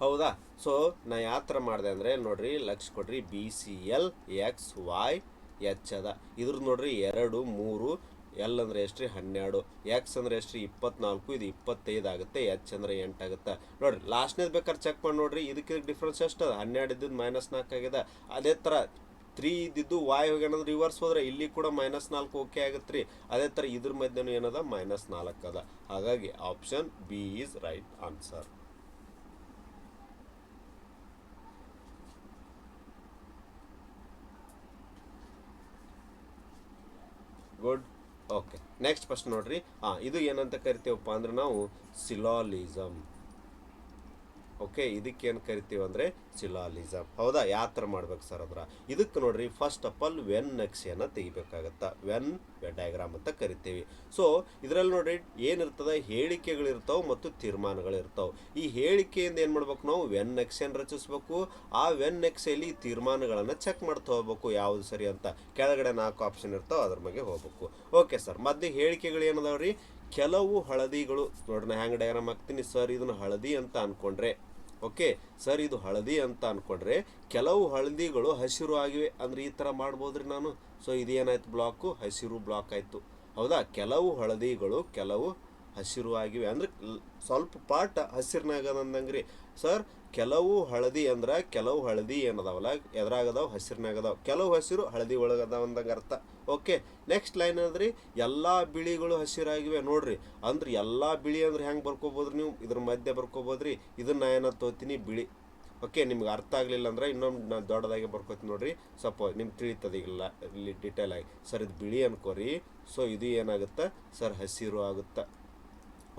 ಹೌದಾ? ಸೊ ನಾ ಯಾವ ಥರ ಮಾಡಿದೆ ಅಂದರೆ ನೋಡ್ರಿ, ಲಕ್ಷ ಕೊಡ್ರಿ. B C L X Y H ಅದ. ಇದ್ರದ್ದು ನೋಡ್ರಿ 2, 3. ಎಲ್ ಅಂದರೆ ಎಷ್ಟು ರೀ? 12. ಎಕ್ಸ್ ಅಂದರೆ ಎಷ್ಟು ರೀ? 24. ಇದು 25 ಆಗುತ್ತೆ. ಎಚ್ ಅಂದರೆ 8 ಆಗುತ್ತೆ. ನೋಡ್ರಿ, ಲಾಸ್ಟ್ನೇದು ಬೇಕಾದ್ರೆ ಚೆಕ್ ಮಾಡಿ ನೋಡ್ರಿ. ಇದಕ್ಕೆ ಡಿಫ್ರೆನ್ಸ್ ಎಷ್ಟು ಅದ? 12 ಇದ್ದದ್ದು -4 ಆಗಿದೆ. ಅದೇ ಥರ 3 ಇದ್ದಿದ್ದು ವಾಯ್ ಹೋಗ್ಯಾನಂದ್ರೆ ರಿವರ್ಸ್ ಹೋದ್ರೆ ಇಲ್ಲಿ ಕೂಡ -4 ಓಕೆ ಆಗುತ್ತೆ ರೀ. ಅದೇ ಥರ ಇದ್ರ ಮಧ್ಯನೂ ಏನದ? -4 ಅದ. ಹಾಗಾಗಿ option B is right answer. Good. Okay, next ಪ್ರಶ್ನೆ ನೋಡ್ರಿ. ಇದು ಏನಂತ ಕರಿತೀವಪ್ಪ ಅಂದ್ರೆ ನಾವು ಸಿಲಾಲಿಸಮ್. ಓಕೆ, ಇದಕ್ಕೇನು ಕರಿತೀವಿ ಅಂದರೆ ಸಿಲಾಲಿಸಮ್. ಹೌದಾ? ಯಾವ ಥರ ಮಾಡ್ಬೇಕು ಸರ್ ಅದ್ರ? ಇದಕ್ಕೆ ನೋಡ್ರಿ, ಫಸ್ಟ್ ಆಫ್ ಆಲ್ ವೆನ್ ನಕ್ಷೆಯನ್ನು ತೆಗಿಬೇಕಾಗತ್ತ. ವೆನ್ ಡಯಾಗ್ರಾಮ್ ಅಂತ ಕರಿತೀವಿ. ಸೊ ಇದರಲ್ಲಿ ನೋಡ್ರಿ ಏನಿರ್ತದೆ? ಹೇಳಿಕೆಗಳಿರ್ತಾವೆ ಮತ್ತು ತೀರ್ಮಾನಗಳಿರ್ತಾವೆ. ಈ ಹೇಳಿಕೆಯಿಂದ ಏನು ಮಾಡ್ಬೇಕು? ನಾವು ವೆನ್ ನಕ್ಷೆಯನ್ನು ರಚಿಸ್ಬೇಕು. ಆ ವೆನ್ ನಕ್ಷೆಯಲ್ಲಿ ಈ ತೀರ್ಮಾನಗಳನ್ನು ಚೆಕ್ ಮಾಡ್ತಾ ಹೋಗ್ಬೇಕು, ಯಾವುದು ಸರಿ ಅಂತ. ಕೆಳಗಡೆ 4 ಆಪ್ಷನ್ ಇರ್ತಾವೆ, ಅದ್ರ ಬಗ್ಗೆ ಹೋಗ್ಬೇಕು. ಓಕೆ ಸರ್, ಮತ್ತೆ ಹೇಳಿಕೆಗಳು ಏನದಾವ್ರಿ? ಕೆಲವು ಹಳದಿಗಳು ನೋಡ್ರಿ, ಹ್ಯಾಂಗ್ ಡಯಾಗ್ರಾಮ್ ಹಾಕ್ತೀನಿ ಸರ್. ಇದನ್ನು ಹಳದಿ ಅಂತ ಅನ್ಕೊಂಡ್ರೆ, ಓಕೆ ಸರ್, ಇದು ಹಳದಿ ಅಂತ ಅನ್ಕೊಂಡ್ರೆ ಕೆಲವು ಹಳದಿಗಳು ಹಸಿರು ಆಗಿವೆ ಅಂದ್ರೆ ಈ ಥರ ಮಾಡ್ಬೋದ್ರಿ ನಾನು. ಸೊ ಇದೇನಾಯ್ತು? ಬ್ಲಾಕು ಹಸಿರು ಬ್ಲಾಕ್ ಆಯಿತು. ಹೌದಾ? ಕೆಲವು ಹಳದಿಗಳು ಕೆಲವು ಹಸಿರು ಆಗಿವೆ ಅಂದ್ರೆ ಸ್ವಲ್ಪ ಪಾರ್ಟ್ ಹಸಿರಿನಾಗದಂದಂಗ್ರಿ ಸರ್. ಕೆಲವು ಹಳದಿ ಅಂದ್ರೆ ಕೆಲವು ಹಳದಿ ಏನದಾವಲ್ಲ ಎದ್ರಾಗದಾವ? ಹಸಿರಿನಾಗದಾವ. ಕೆಲವು ಹಸಿರು ಹಳದಿ ಒಳಗದಾವ ಅಂದಂಗೆ ಅರ್ಥ. ಓಕೆ, ನೆಕ್ಸ್ಟ್ ಲೈನ್ ಅಂದ್ರೆ ಎಲ್ಲ ಬಿಳಿಗಳು ಹಸಿರಾಗಿವೆ ನೋಡ್ರಿ. ಅಂದ್ರೆ ಎಲ್ಲ ಬಿಳಿ ಅಂದ್ರೆ ಹೆಂಗೆ ಬರ್ಕೋಬೋದ್ರಿ ನೀವು? ಇದ್ರ ಮಧ್ಯೆ ಬರ್ಕೋಬೋದ್ರಿ. ಇದನ್ನ ಏನ ತೋತೀನಿ? ಬಿಳಿ. ಓಕೆ, ನಿಮ್ಗೆ ಅರ್ಥ ಆಗಲಿಲ್ಲ ಅಂದ್ರೆ ಇನ್ನೊಂದು ನಾನು ದೊಡ್ಡದಾಗಿ ಬರ್ಕೋತೀನಿ ನೋಡ್ರಿ. ಸಪೋಸ್ ನಿಮ್ಗೆ ತಿಳಿತದೆ ಈಗಿಲ್ಲ ಇಲ್ಲಿ ಡಿಟೇಲ್ ಆಗಿ. ಸರ್ ಇದು ಬಿಳಿ ಅನ್ಕೋರಿ. ಸೊ ಇದು ಏನಾಗುತ್ತೆ ಸರ್? ಹಸಿರು ಆಗುತ್ತೆ.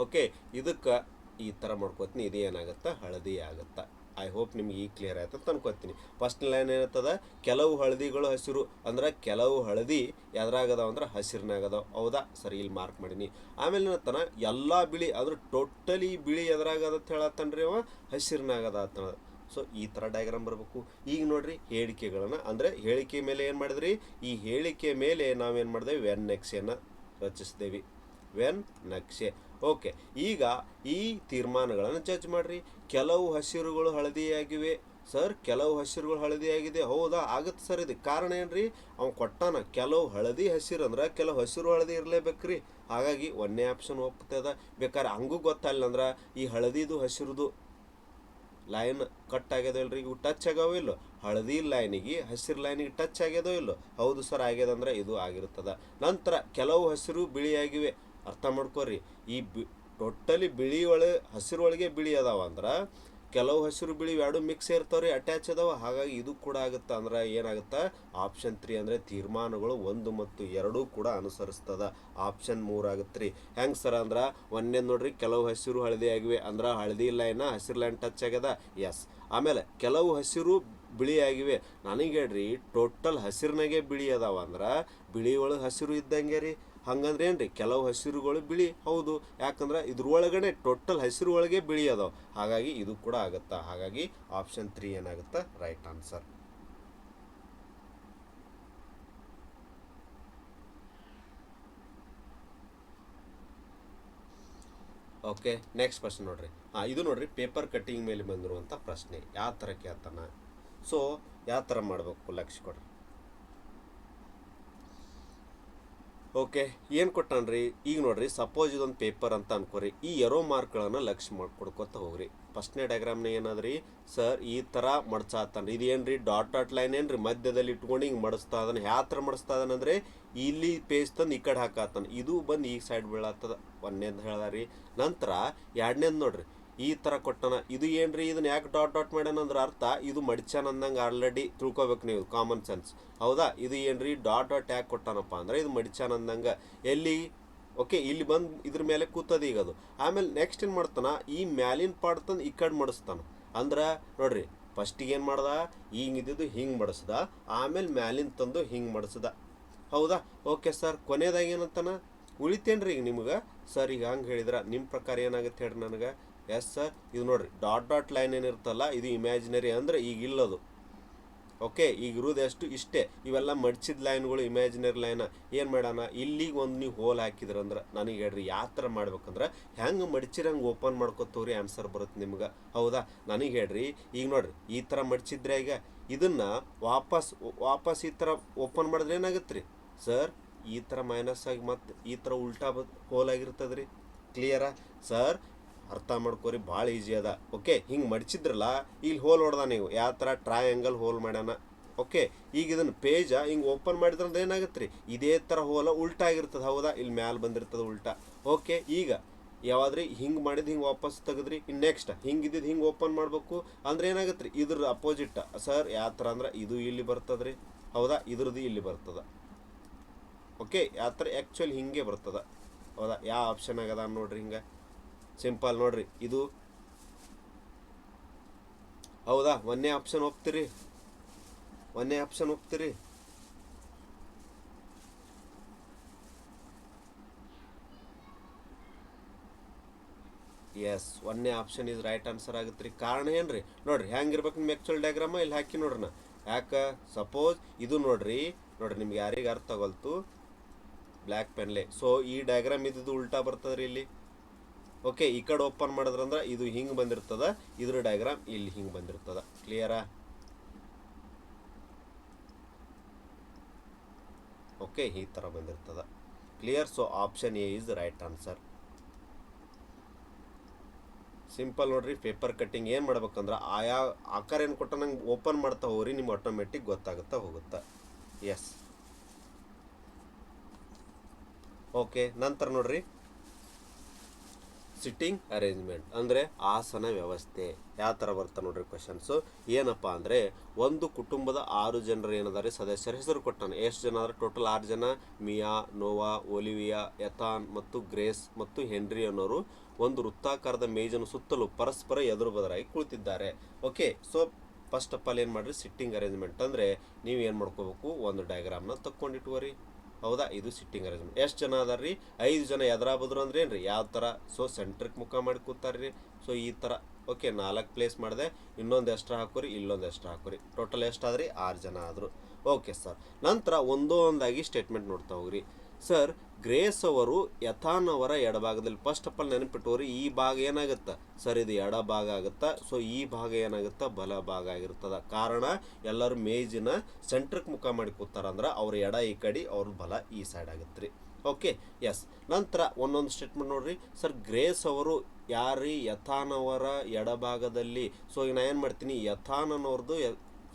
ಓಕೆ, ಇದಕ್ಕೆ ಈ ಥರ ಮಾಡ್ಕೋತೀನಿ. ಇದು ಏನಾಗುತ್ತೆ? ಹಳದಿ ಆಗುತ್ತೆ. ಐ ಹೋಪ್ ನಿಮ್ಗೆ ಈಗ ಕ್ಲಿಯರ್ ಆಯ್ತು ಅಂತ ಅನ್ಕೋತೀನಿ. ಫಸ್ಟ್ ಲೈನ್ ಏನಿರ್ತದ, ಕೆಲವು ಹಳದಿಗಳು ಹಸಿರು ಅಂದ್ರೆ ಕೆಲವು ಹಳದಿ ಎದ್ರಾಗದಾವ ಅಂದ್ರೆ ಹಸಿರಿನಾಗದಾವ. ಹೌದಾ ಸರಿ, ಇಲ್ಲಿ ಮಾರ್ಕ್ ಮಾಡೀನಿ. ಆಮೇಲೆ ಏನತ್ತಾನ, ಎಲ್ಲ ಬಿಳಿ ಅಂದ್ರೆ ಟೋಟಲಿ ಬಿಳಿ ಎದ್ರಾಗದ ಅಂತ ಹೇಳತ್ತನ್ರಿ ಅವ ಹಸಿರಿನಾಗದ ಅಂತ. ಸೊ ಈ ಥರ ಡಯಾಗ್ರಾಮ್ ಬರಬೇಕು. ಈಗ ನೋಡ್ರಿ ಹೇಳಿಕೆಗಳನ್ನು ಅಂದರೆ ಹೇಳಿಕೆ ಮೇಲೆ ಏನು ಮಾಡಿದ್ರಿ, ಈ ಹೇಳಿಕೆ ಮೇಲೆ ನಾವೇನು ಮಾಡಿದೆವಿ, ವೆನ್ ನಕ್ಷೆಯನ್ನು ರಚಿಸಿದೇವಿ. ವೆನ್ ನಕ್ಷೆ. ಓಕೆ, ಈಗ ಈ ತೀರ್ಮಾನಗಳನ್ನು ಜಡ್ಜ್ ಮಾಡ್ರಿ. ಕೆಲವು ಹಸಿರುಗಳು ಹಳದಿಯಾಗಿವೆ ಸರ್, ಕೆಲವು ಹಸಿರುಗಳು ಹಳದಿಯಾಗಿದೆ. ಹೌದಾ, ಆಗುತ್ತೆ ಸರ್. ಇದು ಕಾರಣ ಏನ್ರಿ, ಅವ್ನು ಕೊಟ್ಟಾನ ಕೆಲವು ಹಳದಿ ಹಸಿರು ಅಂದ್ರೆ ಕೆಲವು ಹಸಿರು ಹಳದಿ ಇರಲೇಬೇಕ್ರಿ. ಹಾಗಾಗಿ ಒಂದೇ ಆಪ್ಷನ್ ಒಪ್ತದ. ಬೇಕಾದ್ರೆ ಹಂಗೂ ಗೊತ್ತಾಗಲಿಲ್ಲ ಅಂದ್ರೆ ಈ ಹಳದಿದು ಹಸಿರುದು ಲೈನ್ ಕಟ್ ಆಗ್ಯದೋ ಇಲ್ರಿ, ಇವು ಟಚ್ ಆಗ್ಯಾವ ಇಲ್ಲೋ, ಹಳದಿ ಲೈನಿಗೆ ಹಸಿರು ಲೈನಿಗೆ ಟಚ್ ಆಗ್ಯದೋ ಇಲ್ಲೋ. ಹೌದು ಸರ್ ಆಗ್ಯದಂದ್ರೆ ಇದು ಆಗಿರ್ತದ. ನಂತರ ಕೆಲವು ಹಸಿರು ಬಿಳಿಯಾಗಿವೆ. ಅರ್ಥ ಮಾಡ್ಕೋರಿ, ಈ ಟೋಟಲಿ ಬಿಳಿ ಹಸಿರು ಒಳಗೆ ಬಿಳಿ ಅದಾವ ಅಂದ್ರೆ ಕೆಲವು ಹಸಿರು ಬಿಳಿ ಎರಡು ಮಿಕ್ಸ್ ಇರ್ತಾವ್ರಿ, ಅಟ್ಯಾಚ್ ಅದಾವ. ಹಾಗಾಗಿ ಇದು ಕೂಡ ಆಗುತ್ತೆ. ಅಂದ್ರೆ ಏನಾಗುತ್ತೆ, ಆಪ್ಷನ್ 3 ಅಂದರೆ ತೀರ್ಮಾನಗಳು 1 ಮತ್ತು 2 ಕೂಡ ಅನುಸರಿಸ್ತದ. ಆಪ್ಷನ್ 3 ಆಗುತ್ತೆ ರೀ. ಹೆಂಗೆ ಸರ್ ಅಂದ್ರೆ ಒಂದೇ ನೋಡ್ರಿ, ಕೆಲವು ಹಸಿರು ಹಳದಿ ಆಗಿವೆ ಅಂದ್ರೆ ಹಳದಿ ಲೈನ ಹಸಿರು ಲೈನ್ ಟಚ್ ಆಗ್ಯದ. ಎಸ್. ಆಮೇಲೆ ಕೆಲವು ಹಸಿರು ಬಿಳಿ ಆಗಿವೆ. ನನಗೆ ಹೇಳ್ರಿ, ಟೋಟಲ್ ಹಸಿರಿನಾಗೆ ಬಿಳಿ ಅದಾವ ಅಂದ್ರೆ ಬಿಳಿ ಒಳಗೆ ಹಸಿರು ಇದ್ದಂಗೆ ರೀ. ಹಂಗಂದ್ರೆ ಏನ್ರಿ, ಕೆಲವು ಹಸಿರುಗಳು ಬಿಳಿ. ಹೌದು, ಯಾಕಂದ್ರೆ ಇದ್ರೊಳಗಡೆ ಟೋಟಲ್ ಹಸಿರು ಒಳಗೆ ಬಿಳಿ ಅದಾವ. ಹಾಗಾಗಿ ಇದು ಕೂಡ ಆಗುತ್ತಾ. ಹಾಗಾಗಿ ಆಪ್ಷನ್ 3 ಏನಾಗುತ್ತಾ, ರೈಟ್ ಆನ್ಸರ್. ಓಕೆ, ನೆಕ್ಸ್ಟ್ ಪ್ರಶ್ನೆ ನೋಡ್ರಿ. ಇದು ನೋಡ್ರಿ, ಪೇಪರ್ ಕಟ್ಟಿಂಗ್ ಮೇಲೆ ಬಂದಿರುವಂಥ ಪ್ರಶ್ನೆ. ಯಾವ ಥರ ಕೇಳ್ತಾನ, ಸೊ ಯಾವ ಥರ ಮಾಡಬೇಕು ಲಕ್ಷ್ಯ ಕೊಡ್ರಿ. ಓಕೆ, ಏನು ಕೊಟ್ಟಾನ್ರಿ, ಈಗ ನೋಡ್ರಿ, ಸಪೋಸ್ ಇದೊಂದು ಪೇಪರ್ ಅಂತ ಅನ್ಕೋರಿ. ಈ ಎರೋ ಮಾರ್ಕ್ಗಳನ್ನು ಲಕ್ಷ್ಯ ಮಾಡ್ಕೊಡ್ಕೊತ ಹೋಗ್ರಿ. ಫಸ್ಟ್ನೇ ಡಯಾಗ್ರಾಮ್ನ ಏನಾದ್ರಿ, ಸರ್ ಈ ಥರ ಮಡ್ಸಾತಾನ್ರಿ. ಇದು ಏನ್ರಿ, ಡಾಟ್ ಲೈನ್ ಏನ್ರಿ ಮಧ್ಯದಲ್ಲಿ ಇಟ್ಕೊಂಡು ಹಿಂಗೆ ಮಡಿಸ್ತಾ ಅದನ್ನು. ಯಾವ ಥರ ಮಡಿಸ್ತಾ ಅದನಂದ್ರೆ ಇಲ್ಲಿ ಪೇಜ್ ತಂದು ಈ ಕಡೆ ಹಾಕಾತಾನ, ಇದು ಬಂದು ಈ ಸೈಡ್ ಬೀಳತ್ತದ. ಒಂದೇದು ಹೇಳ್ದಾರಿ. ನಂತರ ಎರಡನೇದು ನೋಡ್ರಿ, ಈ ಥರ ಕೊಟ್ಟನ. ಇದು ಏನ್ರಿ, ಇದನ್ನ ಯಾಕೆ ಡಾಟ್ ಮಾಡ್ಯಾನಂದ್ರೆ ಅರ್ಥ ಇದು ಮಡ್ಚಾನ ಅಂದಂಗೆ ಆಲ್ರೆಡಿ ತಿಳ್ಕೊಬೇಕು ನೀವು, ಕಾಮನ್ ಸೆನ್ಸ್. ಹೌದಾ, ಇದು ಏನ್ರಿ ಡಾಟ್ ಯಾಕೆ ಕೊಟ್ಟಾನಪ್ಪ ಅಂದ್ರೆ ಇದು ಮಡ್ಚಾನ ಅಂದಂಗೆ. ಎಲ್ಲಿ, ಓಕೆ, ಇಲ್ಲಿ ಬಂದು ಇದ್ರ ಮೇಲೆ ಕೂತದ ಈಗ ಅದು. ಆಮೇಲೆ ನೆಕ್ಸ್ಟ್ ಏನು ಮಾಡ್ತಾನ, ಈ ಮ್ಯಾಲಿನ ಪಾರ್ಟ್ ತಂದು ಈ ಕಡೆ ಮಡಿಸ್ತಾನ. ಅಂದ್ರೆ ನೋಡ್ರಿ, ಫಸ್ಟಿಗೆ ಏನು ಮಾಡ್ದ, ಹಿಂಗಿದ್ದು ಹಿಂಗೆ ಮಡಿಸ್ದ, ಆಮೇಲೆ ಮ್ಯಾಲಿನ ತಂದು ಹಿಂಗೆ ಮಡಿಸ್ದ. ಹೌದಾ, ಓಕೆ ಸರ್. ಕೊನೆಯದಾಗಿ ಏನಂತಾನ, ಉಳಿತೇನ್ರಿ ಈಗ ನಿಮ್ಗೆ. ಸರ್ ಈಗ ಹಂಗೆ ಹೇಳಿದ್ರೆ ನಿಮ್ಮ ಪ್ರಕಾರ ಏನಾಗುತ್ತೆ ಹೇಳ್ರಿ ನನಗೆ. ಎಸ್ ಸರ್, ಇದು ನೋಡ್ರಿ ಡಾಟ್ ಲೈನ್ ಏನಿರ್ತಲ್ಲ ಇದು ಇಮ್ಯಾಜಿನರಿ ಅಂದ್ರೆ ಈಗ ಇಲ್ಲದು. ಓಕೆ, ಈಗ ಇರೋದು ಎಷ್ಟು ಇಷ್ಟೇ. ಇವೆಲ್ಲ ಮಡ್ಚಿದ ಲೈನ್ಗಳು ಇಮ್ಯಾಜಿನರಿ ಲೈನ್. ಏನು ಮಾಡೋಣ, ಇಲ್ಲಿಗೆ ಒಂದು ನೀವು ಹೋಲ್ ಹಾಕಿದ್ರಂದ್ರೆ ನನಗೆ ಹೇಳ್ರಿ ಯಾವ ಥರ ಮಾಡ್ಬೇಕಂದ್ರೆ ಹೆಂಗೆ ಮಡ್ಚಿರ ಹಂಗೆ ಓಪನ್ ಮಾಡ್ಕೊತವ್ರಿ, ಆನ್ಸರ್ ಬರುತ್ತೆ ನಿಮ್ಗೆ. ಹೌದಾ, ನನಗೆ ಹೇಳ್ರಿ, ಈಗ ನೋಡ್ರಿ ಈ ಥರ ಮಡ್ಚಿದ್ರೆ ಈಗ ಇದನ್ನು ವಾಪಸ್ ಈ ಥರ ಓಪನ್ ಮಾಡಿದ್ರೆ ಏನಾಗುತ್ತೆ ರೀ ಸರ್, ಈ ಥರ ಮೈನಸ್ ಆಗಿ ಮತ್ತೆ ಈ ಥರ ಉಲ್ಟಾ ಹೋಲ್ ಆಗಿರ್ತದೆ ರೀ. ಕ್ಲಿಯರಾ ಸರ್, ಅರ್ಥ ಮಾಡ್ಕೋರಿ, ಭಾಳ ಈಸಿ ಅದ. ಓಕೆ, ಹಿಂಗೆ ಮಡ್ಚಿದ್ರಲ್ಲ, ಇಲ್ಲಿ ಹೋಲ್ ಹೊಡ್ದ ನೀವು ಯಾವ ಥರ ಟ್ರಯಾಂಗಲ್ ಹೋಲ್ ಮಾಡ್ಯಾನ. ಓಕೆ, ಈಗ ಇದನ್ನು ಪೇಜ ಹಿಂಗೆ ಓಪನ್ ಮಾಡಿದ್ರಂದ್ರೆ ಏನಾಗುತ್ತೆ ರೀ, ಇದೇ ಥರ ಹೋಲ ಉಲ್ಟಾ ಆಗಿರ್ತದೆ. ಹೌದಾ, ಇಲ್ಲಿ ಮ್ಯಾಲೆ ಬಂದಿರ್ತದೆ ಉಲ್ಟಾ. ಓಕೆ, ಈಗ ಯಾವಾದ್ರಿ ಹಿಂಗೆ ಮಾಡಿದ್ದು ಹಿಂಗೆ ವಾಪಸ್ ತೆಗೆದ್ರಿ. ಇನ್ನು ನೆಕ್ಸ್ಟ್ ಹಿಂಗಿದ್ದು ಹಿಂಗೆ ಓಪನ್ ಮಾಡಬೇಕು ಅಂದ್ರೆ ಏನಾಗುತ್ತೆ ರೀ, ಇದ್ರ ಅಪೋಸಿಟ್. ಸರ್ ಯಾವ ಥರ ಅಂದ್ರೆ ಇದು ಇಲ್ಲಿ ಬರ್ತದೆ ರೀ. ಹೌದಾ, ಇದ್ರದ್ದು ಇಲ್ಲಿ ಬರ್ತದೆ. ಓಕೆ, ಯಾವ ಥರ ಆ್ಯಕ್ಚುಲಿ ಹಿಂಗೆ ಬರ್ತದೆ. ಹೌದಾ, ಯಾವ ಆಪ್ಷನ್ ಆಗದ ನೋಡ್ರಿ, ಹಿಂಗೆ ಸಿಂಪಲ್ ನೋಡ್ರಿ ಇದು. ಹೌದಾ, ಒಂದೇ ಆಪ್ಷನ್ ಒಪ್ತೀರಿ, ಒಂದೇ ಆಪ್ಷನ್ ಒಪ್ತೀರಿ. ಎಸ್, ಒಂದೇ ಆಪ್ಷನ್ ಇಸ್ ರೈಟ್ ಆನ್ಸರ್ ಆಗುತ್ತೆ ರೀ. ಕಾರಣ ಏನ್ರಿ, ನೋಡ್ರಿ ಹೆಂಗಿರ್ಬೇಕು ನಿಮ್ಮ ಆ್ಯಕ್ಚುಲ್ ಡಯಾಗ್ರಾಮ ಇಲ್ಲಿ ಹಾಕಿ ನೋಡ್ರಿ ನಾ. ಯಾಕೆ, ಸಪೋಸ್ ಇದು ನೋಡ್ರಿ ನಿಮ್ಗೆ ಯಾರಿಗೆ ಅರ್ಥ ಆಗೋಲ್ತು ಬ್ಲ್ಯಾಕ್ ಪೆನ್ಲೆ. ಸೊ ಈ ಡಯಾಗ್ರಾಮ್ ಇದ್ದು ಉಲ್ಟಾ ಬರ್ತದೆ ರೀ ಇಲ್ಲಿ. ಓಕೆ, ಈ ಕಡೆ ಓಪನ್ ಮಾಡಿದ್ರಂದ್ರೆ ಇದು ಹಿಂಗೆ ಬಂದಿರ್ತದ, ಇದ್ರ ಡಯಾಗ್ರಾಮ್ ಇಲ್ಲಿ ಹಿಂಗೆ ಬಂದಿರ್ತದ. ಕ್ಲಿಯರಾ? ಓಕೆ, ಈ ಥರ ಬಂದಿರ್ತದ. Clear? So option A is right answer. Simple ನೋಡ್ರಿ, ಪೇಪರ್ ಕಟ್ಟಿಂಗ್ ಏನು ಮಾಡ್ಬೇಕಂದ್ರೆ ಆಯಾ ಆಕಾರ ಏನು ಕೊಟ್ಟ ನಂಗೆ ಓಪನ್ ಮಾಡ್ತಾ ಹೋಗ್ರಿ, ನಿಮ್ಗೆ ಆಟೋಮೆಟಿಕ್ ಗೊತ್ತಾಗುತ್ತಾ ಹೋಗುತ್ತೆ. ಎಸ್. ಓಕೆ, ನಂತರ ನೋಡ್ರಿ ಸಿಟ್ಟಿಂಗ್ ಅರೇಂಜ್ಮೆಂಟ್ ಅಂದರೆ ಆಸನ ವ್ಯವಸ್ಥೆ. ಯಾವ ಥರ ಬರ್ತಾ ನೋಡ್ರಿ ಕ್ವಶನ್ಸು. ಏನಪ್ಪ ಅಂದರೆ ಒಂದು ಕುಟುಂಬದ 6 ಜನರು ಏನದಾರೆ ಸದಸ್ಯರ ಹೆಸರು ಕೊಟ್ಟಾನೆ. ಎಷ್ಟು ಜನ ಅಂದರೆ ಟೋಟಲ್ 6 ಜನ. ಮಿಯಾ, ನೋವಾ, ಒಲಿವಿಯಾ, ಎಥಾನ್ ಮತ್ತು ಗ್ರೇಸ್ ಮತ್ತು ಹೆನ್ರಿ ಅನ್ನೋರು ಒಂದು ವೃತ್ತಾಕಾರದ ಮೇಜನ್ನು ಸುತ್ತಲೂ ಪರಸ್ಪರ ಎದುರು ಬದರಾಗಿ ಕುಳಿತಿದ್ದಾರೆ. Okay, so first of all ಏನು ಮಾಡಿರಿ, ಸಿಟ್ಟಿಂಗ್ ಅರೇಂಜ್ಮೆಂಟ್ ಅಂದರೆ ನೀವು ಏನು ಮಾಡ್ಕೋಬೇಕು, ಒಂದು ಡಯಾಗ್ರಾಮ್ನ ತಕ್ಕೊಂಡಿಟ್ಕೋರಿ. ಹೌದಾ, ಇದು ಸಿಟ್ಟಿಂಗ್ ಅರೇಂಜ್ಮೆಂಟ್. ಎಷ್ಟು ಜನ ಅದಾರ ರೀ, 5 ಜನ ಎದುರಾ ಬದ್ರು ಅಂದ್ರೆ ಏನು ರೀ, ಯಾವ ಥರ, ಸೊ ಸೆಂಟ್ರಿಗೆ ಮುಖ ಮಾಡಿ ಕೂತಾರ್ರಿ. ಸೊ ಈ ಥರ. ಓಕೆ, 4 ಪ್ಲೇಸ್ ಮಾಡಿದೆ. ಇನ್ನೊಂದು ಎಕ್ಸ್ಟ್ರಾ ಹಾಕೋರಿ, ಇಲ್ಲೊಂದು ಎಕ್ಸ್ಟ್ರಾ ಹಾಕೋರಿ. ಟೋಟಲ್ ಎಷ್ಟಾದ್ರಿ, 6 ಜನ ಆದರು. Okay sir. ನಂತರ ಒಂದೊಂದಾಗಿ ಸ್ಟೇಟ್ಮೆಂಟ್ ನೋಡ್ತಾ ಹೋಗ್ರಿ. ಸರ್, ಗ್ರೇಸ್ ಅವರು ಎಥಾನ್ ಅವರ ಎಡಭಾಗದಲ್ಲಿ, ಫಸ್ಟ್ ಆಫ್ ಆಲ್ ನೆನಪಿಟ್ಟವ್ರಿ, ಈ ಭಾಗ ಏನಾಗುತ್ತೆ ಸರ್, ಇದು ಎಡ ಭಾಗ ಆಗುತ್ತಾ. ಸೊ ಈ ಭಾಗ ಏನಾಗುತ್ತಾ, ಬಲ ಭಾಗ ಆಗಿರ್ತದ. ಕಾರಣ ಎಲ್ಲರೂ ಮೇಜಿನ ಸೆಂಟ್ರಿಗೆ ಮುಖ ಮಾಡಿ ಕೂತಾರ ಅಂದ್ರೆ ಅವ್ರ ಎಡ ಈ ಕಡೆ, ಅವ್ರ ಬಲ ಈ ಸೈಡ್ ಆಗುತ್ತೆ ರೀ. Okay, yes. ನಂತರ ಒಂದೊಂದು ಸ್ಟೇಟ್ಮೆಂಟ್ ನೋಡ್ರಿ. ಸರ್, ಗ್ರೇಸ್ ಅವರು ಯಾರೀ, ಎಥಾನ್ ಅವರ ಎಡಭಾಗದಲ್ಲಿ. ಸೊ ಈಗ ನಾ ಏನು ಮಾಡ್ತೀನಿ, ಎಥಾನ್ ಅನ್ನೋರ್ದು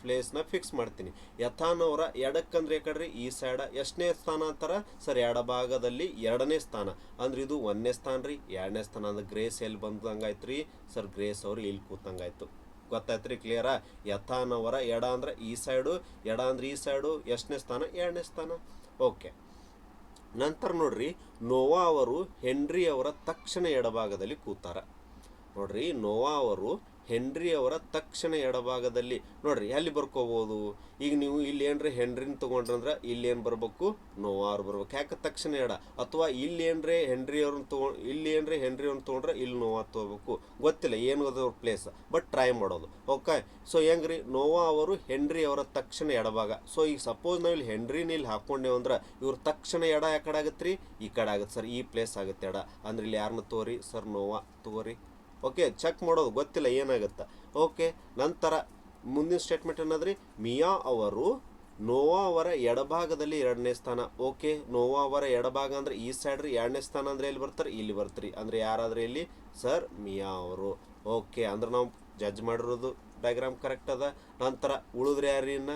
ಪ್ಲೇಸ್ನ ಫಿಕ್ಸ್ ಮಾಡ್ತೀನಿ. ಎಥಾನ್ ಅವರ ಎಡಕ್ಕಂದ್ರೆ ಯಾಕಡ್ರಿ, ಈ ಸೈಡ. ಎಷ್ಟನೇ ಸ್ಥಾನ ಅಂತಾರ ಸರ್, ಎಡಭಾಗದಲ್ಲಿ 2ನೇ ಸ್ಥಾನ. ಅಂದ್ರೆ ಇದು 1ನೇ ಸ್ಥಾನ ರೀ, 2ನೇ ಸ್ಥಾನ. ಅಂದ್ರೆ ಗ್ರೇಸ್ ಎಲ್ಲಿ ಬಂದಂಗಾಯ್ತು ರೀ ಸರ್, ಗ್ರೇಸ್ ಅವರು ಇಲ್ಲಿ ಕೂತಂಗಾಯ್ತು. ಗೊತ್ತಾಯ್ತು ರೀ, ಕ್ಲಿಯರಾ. ಎಥಾನ್ ಅವರ ಎಡ ಅಂದ್ರೆ ಈ ಸೈಡು, ಎಡ ಅಂದ್ರೆ ಈ ಸೈಡು. ಎಷ್ಟನೇ ಸ್ಥಾನ, 2ನೇ ಸ್ಥಾನ. ಓಕೆ. ನಂತರ ನೋಡ್ರಿ, ನೋವಾ ಅವರು ಹೆನ್ರಿ ಅವರ ತಕ್ಷಣ ಎಡಭಾಗದಲ್ಲಿ ಕೂತಾರ. ನೋಡ್ರಿ, ನೋವಾ ಅವರು ಹೆನ್ರಿ ಅವರ ತಕ್ಷಣ ಎಡಭಾಗದಲ್ಲಿ. ನೋಡ್ರಿ, ಎಲ್ಲಿ ಬರ್ಕೋಬೋದು ಈಗ ನೀವು, ಇಲ್ಲಿ ಏನ್ರಿ ಹೆನ್ರಿನ ತೊಗೊಂಡ್ರಂದ್ರೆ ಇಲ್ಲಿ ಏನು ಬರ್ಬೇಕು, ನೋವಾ ಅವ್ರು ಬರ್ಬೇಕು. ಯಾಕೆ ತಕ್ಷಣ ಎಡ. ಅಥವಾ ಇಲ್ಲಿ ಏನ್ರಿ ಹೆನ್ರಿ ಅವ್ರನ್ನ ಇಲ್ಲಿ ಏನ್ರಿ ಹೆನ್ರಿ ಅವ್ರನ್ನ ತೊಗೊಂಡ್ರೆ ಇಲ್ಲಿ ನೋವಾ ತೊಗೋಬೇಕು. ಗೊತ್ತಿಲ್ಲ ಏನು ಅದ್ರ ಪ್ಲೇಸ್, ಬಟ್ ಟ್ರೈ ಮಾಡೋದು. ಓಕೆ, ಸೊ ಹೆಂಗ್ರಿ, ನೋವಾ ಅವರು ಹೆನ್ರಿ ಅವರ ತಕ್ಷಣ ಎಡಭಾಗ. ಸೊ ಈಗ ಸಪೋಸ್ ನಾವು ಇಲ್ಲಿ ಹೆನ್ರಿನ ಇಲ್ಲಿ ಹಾಕೊಂಡೇವು ಅಂದ್ರೆ ಇವ್ರ ತಕ್ಷಣ ಎಡ ಯಾವ ಕಡೆ ಆಗತ್ತೆ ರೀ, ಈ ಕಡೆ ಆಗುತ್ತೆ ಸರ್. ಈ ಪ್ಲೇಸ್ ಆಗುತ್ತೆ ಎಡ. ಅಂದ್ರೆ ಇಲ್ಲಿ ಯಾರನ್ನ ತಗೋರಿ ಸರ್, ನೋವಾ ತಗೋರಿ. ಓಕೆ, ಚೆಕ್ ಮಾಡೋದು, ಗೊತ್ತಿಲ್ಲ ಏನಾಗುತ್ತೆ. ಓಕೆ, ನಂತರ ಮುಂದಿನ ಸ್ಟೇಟ್ಮೆಂಟ್ ಅನ್ನೋದ್ರಿ, ಮಿಯಾ ಅವರು ನೋವಾ ಅವರ ಎಡಭಾಗದಲ್ಲಿ 2ನೇ ಸ್ಥಾನ. ಓಕೆ, ನೋವಾ ಅವರ ಎಡಭಾಗ ಅಂದ್ರೆ ಈ ಸೈಡ್ ರೀ, 2ನೇ ಸ್ಥಾನ ಅಂದ್ರೆ ಎಲ್ಲಿ ಬರ್ತಾರೆ, ಇಲ್ಲಿ ಬರ್ತೀರಿ. ಅಂದ್ರೆ ಯಾರಾದ್ರೆ ಇಲ್ಲಿ ಸರ್, ಮಿಯಾ ಅವರು. ಓಕೆ, ಅಂದ್ರೆ ನಾವು ಜಡ್ಜ್ ಮಾಡಿರೋದು ಡಯಾಗ್ರಾಮ್ ಕರೆಕ್ಟ್ ಅದ. ನಂತರ ಉಳಿದ್ರೆ ಯಾರು ಇನ್ನ,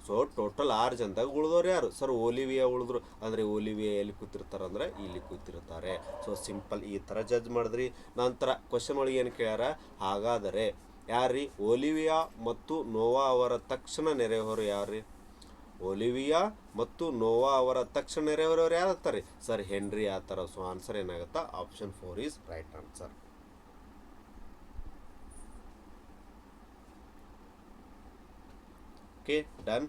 ಸೊ ಟೋಟಲ್ 6 ಜನದಾಗ ಉಳಿದವ್ರು ಯಾರು ಸರ್, ಒಲಿವಿಯಾ ಉಳಿದ್ರು. ಅಂದರೆ ಒಲಿವಿಯಾ ಎಲ್ಲಿ ಕೂತಿರ್ತಾರೆ ಅಂದ್ರೆ ಇಲ್ಲಿ ಕೂತಿರ್ತಾರೆ. ಸೊ ಸಿಂಪಲ್ ಈ ಥರ ಜಡ್ಜ್ ಮಾಡಿದ್ರಿ. ನಂತರ ಕ್ವಶನ್ ಒಳಗೆ ಏನು ಕೇಳ್ಯಾರ, ಹಾಗಾದರೆ ಯಾರ್ರಿ, ಒಲಿವಿಯಾ ಮತ್ತು ನೋವಾ ಅವರ ತಕ್ಷಣ ನೆರೆಹೊರು ಯಾರ್ರಿ, ಒಲಿವಿಯಾ ಮತ್ತು ನೋವಾ ಅವರ ತಕ್ಷಣ ನೆರೆಹೊರವ್ರು ಯಾರು ಆಗ್ತಾರೆ ಸರ್, ಹೆನ್ರಿ ಆಗ್ತಾರೆ. ಸೊ ಆನ್ಸರ್ ಏನಾಗುತ್ತಾ, option 4 is right answer. Okay, done,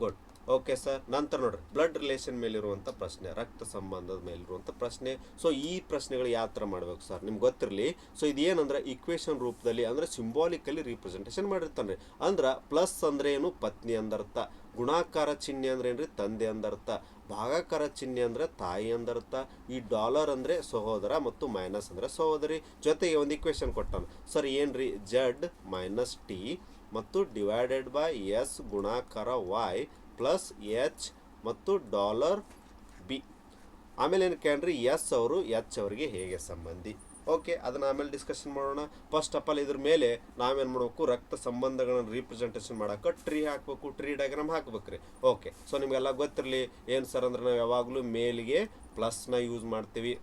good. Okay sir. ನಂತರ ನೋಡ್ರಿ, ಬ್ಲಡ್ ರಿಲೇಷನ್ ಮೇಲಿರುವಂಥ ಪ್ರಶ್ನೆ, ರಕ್ತ ಸಂಬಂಧದ ಮೇಲಿರುವಂಥ ಪ್ರಶ್ನೆ. ಸೊ ಈ ಪ್ರಶ್ನೆಗಳು ಯಾವ ಥರ ಮಾಡ್ಬೇಕು ಸರ್, ನಿಮ್ಗೆ ಗೊತ್ತಿರಲಿ. ಸೊ ಇದೇನಂದ್ರೆ ಇಕ್ವೇಷನ್ ರೂಪದಲ್ಲಿ ಅಂದರೆ ಸಿಂಬಾಲಿಕಲಿ ರೀಪ್ರೆಸೆಂಟೇಷನ್ ಮಾಡಿರ್ತಾನೆ. ಅಂದ್ರೆ ಪ್ಲಸ್ ಅಂದ್ರೆ ಏನು, ಪತ್ನಿ ಅಂದರ್ಥ. ಗುಣಾಕಾರ ಚಿಹ್ನೆ ಅಂದ್ರೆ ಏನ್ರಿ, ತಂದೆ ಅಂದರ್ಥ. ಭಾಗಾಕಾರ ಚಿಹ್ನೆ ಅಂದ್ರೆ ತಾಯಿ ಅಂದರ್ಥ. ಈ ಡಾಲರ್ ಅಂದ್ರೆ ಸಹೋದರ ಮತ್ತು ಮೈನಸ್ ಅಂದ್ರೆ ಸಹೋದರಿ. ಜೊತೆಗೆ ಒಂದು ಇಕ್ವೇಷನ್ ಕೊಟ್ಟಾನ ಸರ್, ಏನ್ರಿ, ಜೆಡ್ ಮೈನಸ್ ಟಿ ಮತ್ತು ಡಿವೈಡೆಡ್ ಬೈ ಎಸ್ ಗುಣಾಕಾರ ವೈ ಪ್ಲಸ್ ಎಚ್ ಮತ್ತು ಡಾಲರ್ ಬಿ. ಆಮೇಲೆ ಏನು ಕೇಳ್ರಿ, ಎಸ್ ಅವರು ಎಚ್ ಅವರಿಗೆ ಹೇಗೆ ಸಂಬಂಧಿ. ಓಕೆ, ಅದನ್ನು ಆಮೇಲೆ ಡಿಸ್ಕಷನ್ ಮಾಡೋಣ. ಫಸ್ಟ್ ಆಫ್ ಆಲ್ ಇದ್ರ ಮೇಲೆ ನಾವೇನು ಮಾಡಬೇಕು, ರಕ್ತ ಸಂಬಂಧಗಳನ್ನು ರೀಪ್ರೆಸೆಂಟೇಷನ್ ಮಾಡೋಕೆ ಟ್ರೀ ಹಾಕಬೇಕು, ಟ್ರೀ ಡಯಾಗ್ರಾಮ್ ಹಾಕ್ಬೇಕ್ರಿ. ಓಕೆ, ಸೊ ನಿಮಗೆಲ್ಲ ಗೊತ್ತಿರಲಿ ಏನು ಸರ್ ಅಂದ್ರೆ, ನಾವು ಯಾವಾಗಲೂ ಮೇಲ್ಗೆ ಪ್ಲಸ್ನ ಯೂಸ್ ಮಾಡ್ತೀವಿ,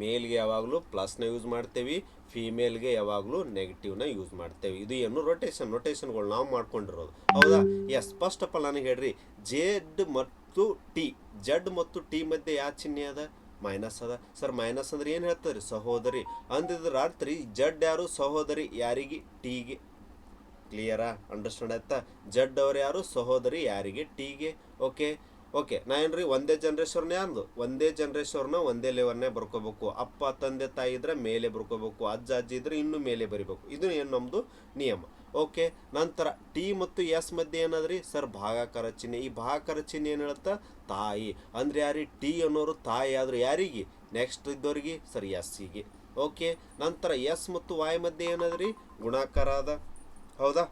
ಮೇಲ್ಗೆ ಯಾವಾಗಲೂ ಪ್ಲಸ್ನ ಯೂಸ್ ಮಾಡ್ತೇವೆ, ಫೀಮೇಲ್ಗೆ ಯಾವಾಗಲೂ ನೆಗೆಟಿವ್ನ ಯೂಸ್ ಮಾಡ್ತೇವೆ. ಇದು ಏನು ರೊಟೇಷನ್ಗಳು ನಾವು ಮಾಡ್ಕೊಂಡಿರೋದು. ಹೌದಾ, ಎಸ್. ಫಸ್ಟ್ ಆಫ್ ಆಲ್ ನನಗೆ ಹೇಳ್ರಿ, ಜೆಡ್ ಮತ್ತು ಟಿ, ಜೆಡ್ ಮತ್ತು ಟಿ ಮಧ್ಯೆ ಯಾವ ಚಿಹ್ನೆ ಅದ, ಮೈನಸ್ ಅದ. ಸರ್ ಮೈನಸ್ ಅಂದ್ರೆ ಏನು ಹೇಳ್ತಾರೆ, ಸಹೋದರಿ ಅಂದಿದ್ರ ಅರ್ಥ ರೀ, ಜಡ್ ಯಾರು, ಸಹೋದರಿ ಯಾರಿಗೆ, ಟೀಗೆ. ಕ್ಲಿಯರಾ, ಅಂಡರ್ಸ್ಟ್ಯಾಂಡ್ ಆಯ್ತಾ. ಜಡ್ ಅವ್ರು ಯಾರು, ಸಹೋದರಿ ಯಾರಿಗೆ, ಟೀಗೆ. ಓಕೆ ಓಕೆ, ನಾ ಏನ್ರಿ, ಒಂದೇ ಜನ್ರೇಷನ್ ಯಾರ್ದು, ಒಂದೇ ಜನ್ರೇಷನ್ನ ಒಂದೇ ಲೆವೆಲ್ನೇ ಬರ್ಕೋಬೇಕು. ಅಪ್ಪ ತಂದೆ ತಾಯಿ ಇದ್ರೆ ಮೇಲೆ ಬರ್ಕೋಬೇಕು, ಅಜ್ಜ ಅಜ್ಜಿ ಇದ್ರೆ ಇನ್ನೂ ಮೇಲೆ ಬರಿಬೇಕು. ಇದು ಏನು ನಮ್ಮದು ನಿಯಮ. ಓಕೆ, ನಂತರ ಟಿ ಮತ್ತು ಎಸ್ ಮಧ್ಯೆ ಏನದ್ರಿ ಸರ್, ಭಾಗಾಕಾರ ಚಿಹ್ನೆ. ಈ ಭಾಗಾಕಾರ ಚಿಹ್ನೆ ಏನು ಹೇಳುತ್ತಾ, ತಾಯಿ. ಅಂದ್ರೆ ಯಾರಿ, ಟಿ ಅನ್ನೋರು ತಾಯಿ ಆದ್ರು ಯಾರಿಗೆ, ನೆಕ್ಸ್ಟ್ ಇದ್ದವ್ರಿಗೆ ಸರ್, ಎಸ್ಸಿಗೆ. ಓಕೆ, ನಂತರ ಎಸ್ ಮತ್ತು ವಾಯ್ ಮಧ್ಯೆ ಏನದ್ರಿ, ಗುಣಾಕಾರ ಅದ. ಹೌದಾ,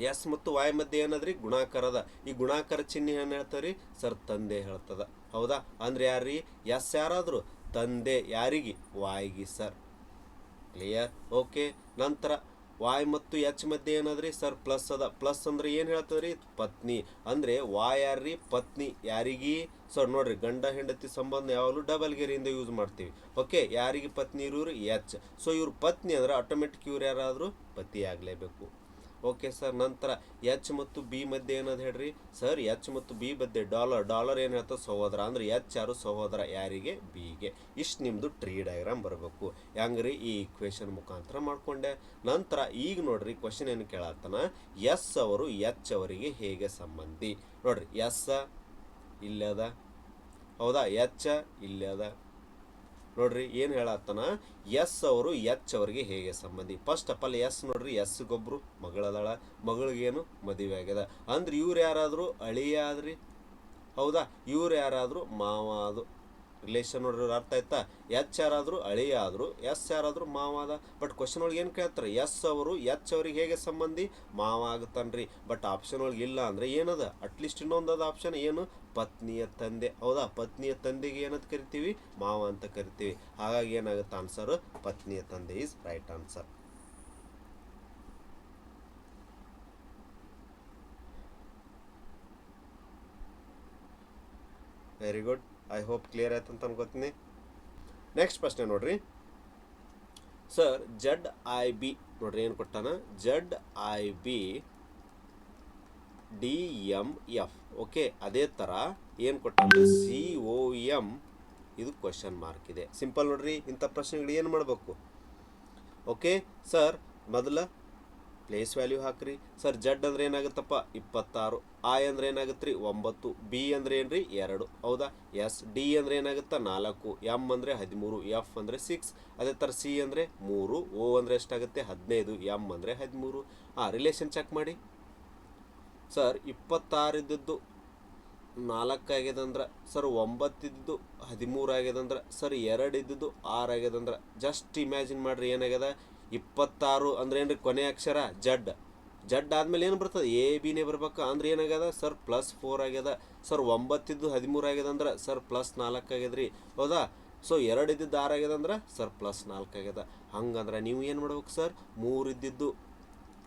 ಎಸ್ ಮತ್ತು ವಾಯ್ ಮಧ್ಯೆ ಏನದ್ರಿ, ಗುಣಾಕಾರದ. ಈ ಗುಣಾಕಾರ ಚಿಹ್ನೆ ಏನು ಹೇಳ್ತಾವ್ರಿ ಸರ್, ತಂದೆ ಹೇಳ್ತದ. ಹೌದಾ, ಅಂದ್ರೆ ಯಾರ್ರಿ, ಎಸ್ ಯಾರಾದ್ರು ತಂದೆ, ಯಾರಿಗೆ, ವಾಯ್ಗಿ ಸರ್. ಕ್ಲಿಯರ್. ಓಕೆ, ನಂತರ ವಾಯ್ ಮತ್ತು ಎಚ್ ಮಧ್ಯೆ ಏನದ್ರಿ ಸರ್ ಪ್ಲಸ್ ಅದ. ಪ್ಲಸ್ ಅಂದ್ರೆ ಏನು ಹೇಳ್ತದ್ರಿ ಪತ್ನಿ, ಅಂದರೆ ವಾಯ್ ಯಾರ್ರಿ ಪತ್ನಿ ಯಾರಿಗೆ ಸರ್ ನೋಡ್ರಿ ಗಂಡ ಹೆಂಡತಿ ಸಂಬಂಧ ಯಾವಾಗಲೂ ಡಬಲ್ ಗೆರೆಯಿಂದ ಯೂಸ್ ಮಾಡ್ತೀವಿ. ಓಕೆ, ಯಾರಿಗೆ ಪತ್ನಿ ಇರೋರು ಎಚ್. ಸೊ ಇವ್ರ ಪತ್ನಿ ಅಂದ್ರೆ ಆಟೋಮೆಟಿಕ್ ಇವ್ರು ಯಾರಾದರೂ ಪತಿ ಆಗಲೇಬೇಕು. ಓಕೆ ಸರ್, ನಂತರ ಎಚ್ ಮತ್ತು ಬಿ ಮಧ್ಯೆ ಏನದು ಹೇಳ್ರಿ ಸರ್, ಎಚ್ ಮತ್ತು ಬಿ ಮಧ್ಯೆ ಡಾಲರ್ ಏನು ಹೇಳ್ತದೆ ಸಹೋದರ, ಅಂದ್ರೆ ಎಚ್ ಯಾರು ಸಹೋದರ ಯಾರಿಗೆ ಬಿಗೆ. ಇಷ್ಟು ನಿಮ್ಮದು ಟ್ರೀ ಡಯಾಗ್ರಾಮ್ ಬರಬೇಕು. ಹೆಂಗ್ರಿ ಈ ಇಕ್ವೇಶನ್ ಮುಖಾಂತರ ಮಾಡ್ಕೊಂಡೆ. ನಂತರ ಈಗ ನೋಡ್ರಿ ಕ್ವಶನ್ ಏನು ಕೇಳತ್ತಾನ, ಎಸ್ ಅವರು ಎಚ್ ಅವರಿಗೆ ಹೇಗೆ ಸಂಬಂಧಿ. ನೋಡ್ರಿ ಎಸ್ ಇಲ್ಲೇ ಅದ, ಹೌದಾ, ಎಚ್ ಇಲ್ಲೇ ಅದ. ನೋಡ್ರಿ ಏನು ಹೇಳತ್ತಾನ, ಎಸ್ ಅವರು ಎಚ್ ಅವರಿಗೆ ಹೇಗೆ ಸಂಬಂಧಿ. ಫಸ್ಟ್ ಆಫ್ ಆಲ್ ಎಸ್ ನೋಡ್ರಿ, ಎಸ್ ಗೊಬ್ರು ಮಗಳದಾಳ, ಮಗಳಿಗೇನು ಮದುವೆ ಆಗ್ಯದ, ಅಂದ್ರೆ ಇವ್ರು ಯಾರಾದರೂ ಅಳಿಯ ಆದ್ರಿ, ಹೌದಾ, ಇವ್ರು ಯಾರಾದರೂ ಮಾವ ಅದು. ರಿಲೇಷನ್ ನೋಡ್ರಿ ಅರ್ಥ ಆಯ್ತಾ. ಎಚ್ ಯಾರಾದರೂ ಅಳಿಯ ಆದರು, ಎಸ್ ಯಾರಾದರೂ ಮಾವ ಅದ. ಬಟ್ ಕ್ವಶನ್ ಒಳಗೆ ಏನು ಕೇಳ್ತಾರೆ, ಎಸ್ ಅವರು ಎಚ್ ಅವ್ರಿಗೆ ಹೇಗೆ ಸಂಬಂಧಿ, ಮಾವ ಆಗುತ್ತಾನ್ರಿ. ಬಟ್ ಆಪ್ಷನ್ ಒಳಗೆ ಇಲ್ಲ ಅಂದರೆ ಏನದ, ಅಟ್ಲೀಸ್ಟ್ ಇನ್ನೊಂದು ಆಪ್ಷನ್ ಏನು, ಪತ್ನಿಯ ತಂದೆ. ಹೌದಾ, ಪತ್ನಿಯ ತಂದೆಗೆ ಏನಂತ ಕರಿತೀವಿ, ಮಾವ ಅಂತ ಕರಿತೀವಿ. ಹಾಗಾಗಿ ಏನಾಗುತ್ತೆ ಆನ್ಸರ್, ಪತ್ನಿಯ ತಂದೆ is right answer. Very good, I hope clear ಆಯ್ತು ಅಂತ ಅನ್ಕೋತೀನಿ. ನೆಕ್ಸ್ಟ್ ಪ್ರಶ್ನೆ ನೋಡ್ರಿ ಸರ್, ಜಡ್ ಐ ಬಿ ನೋಡ್ರಿ ಏನು ಕೊಟ್ಟಾನ, Z I B D M F. Okay, ಅದೇ ಥರ ಏನು ಕೊಟ್ಟಾನ, ಸಿ ಒ ಎಮ್, ಇದು ಕ್ವಶನ್ ಮಾರ್ಕ್ ಇದೆ. ಸಿಂಪಲ್ ನೋಡ್ರಿ, ಇಂಥ ಪ್ರಶ್ನೆಗಳು ಏನು ಮಾಡಬೇಕು. ಓಕೆ ಸರ್, ಮೊದಲ ಪ್ಲೇಸ್ ವ್ಯಾಲ್ಯೂ ಹಾಕ್ರಿ. ಸರ್ ಜಡ್ ಅಂದ್ರೆ ಏನಾಗುತ್ತಪ್ಪ 26, ಐ ಅಂದ್ರೆ ಏನಾಗುತ್ತೆ ರೀ 9, ಬಿ ಅಂದ್ರೆ ಏನ್ರಿ 2, ಹೌದಾ, ಎಸ್ ಡಿ ಅಂದ್ರೆ ಏನಾಗುತ್ತೆ 4, ಎಮ್ ಅಂದರೆ 13, ಎಫ್ ಅಂದರೆ 6, ಅದೇ ಥರ ಸಿ ಅಂದರೆ 3, ಓ ಅಂದರೆ ಎಷ್ಟಾಗುತ್ತೆ 15, ಎಮ್ ಅಂದರೆ 13. ರಿಲೇಷನ್ ಚೆಕ್ ಮಾಡಿ. ಸರ್ 26 ಇದ್ದದ್ದು 4 ಆಗ್ಯದಂದ್ರೆ, ಸರ್ 9 ಇದ್ದು 13 ಆಗ್ಯದಂದ್ರೆ, ಸರ್ 2 ಇದ್ದದ್ದು 6 ಆಗ್ಯದಂದ್ರೆ, ಜಸ್ಟ್ ಇಮ್ಯಾಜಿನ್ ಮಾಡ್ರಿ ಏನಾಗ್ಯದ. 26 ಅಂದ್ರೆ ಏನ್ರಿ ಕೊನೆ ಅಕ್ಷರ ಜಡ್, ಜಡ್ ಆದ್ಮೇಲೆ ಏನು ಬರ್ತದೆ, ಎ ಬಿನೇ ಬರ್ಬೇಕು. ಅಂದ್ರೆ ಏನಾಗ್ಯದ ಸರ್ +4 ಆಗ್ಯದ. ಸರ್ 9 ಇದ್ದು 13 ಆಗ್ಯದಂದ್ರೆ ಸರ್ +4 ಆಗ್ಯದ್ರಿ, ಹೌದಾ. ಸೊ 2 ಇದ್ದಿದ್ದು 6 ಆಗ್ಯದಂದ್ರೆ ಸರ್ +4 ಆಗ್ಯದ. ಹಂಗಂದ್ರೆ ನೀವು ಏನು ಮಾಡ್ಬೇಕು ಸರ್, 3 ಇದ್ದಿದ್ದು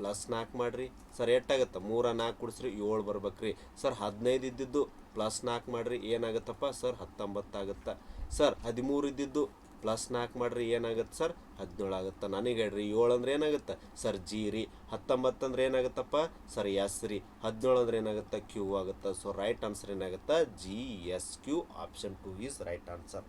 +4 ಮಾಡ್ರಿ. ಸರ್ ಎಷ್ಟಾಗತ್ತೆ, 3 4 ಕೂಡಿಸ್ರಿ 7 ಬರ್ಬೇಕ್ರಿ. ಸರ್ 15 ಇದ್ದಿದ್ದು +4 ಮಾಡ್ರಿ, ಏನಾಗುತ್ತಪ್ಪ ಸರ್ 19 ಆಗುತ್ತೆ. ಸರ್ 13 ಇದ್ದಿದ್ದು +4 ಮಾಡ್ರಿ, ಏನಾಗುತ್ತೆ ಸರ್ 17 ಆಗುತ್ತೆ. ನನಗೆ ಹೇಳ್ರಿ 7 ಅಂದ್ರೆ ಏನಾಗುತ್ತೆ ಸರ್ ಜಿ ರೀ, 19 ಅಂದ್ರೆ ಏನಾಗುತ್ತಪ್ಪ ಸರ್ ಎಸ್ ರೀ, 17 ಅಂದ್ರೆ ಏನಾಗುತ್ತೆ ಕ್ಯೂ ಆಗುತ್ತೆ. ಸೊ ರೈಟ್ ಆನ್ಸರ್ ಏನಾಗುತ್ತೆ, G S Q, option 2 is right answer.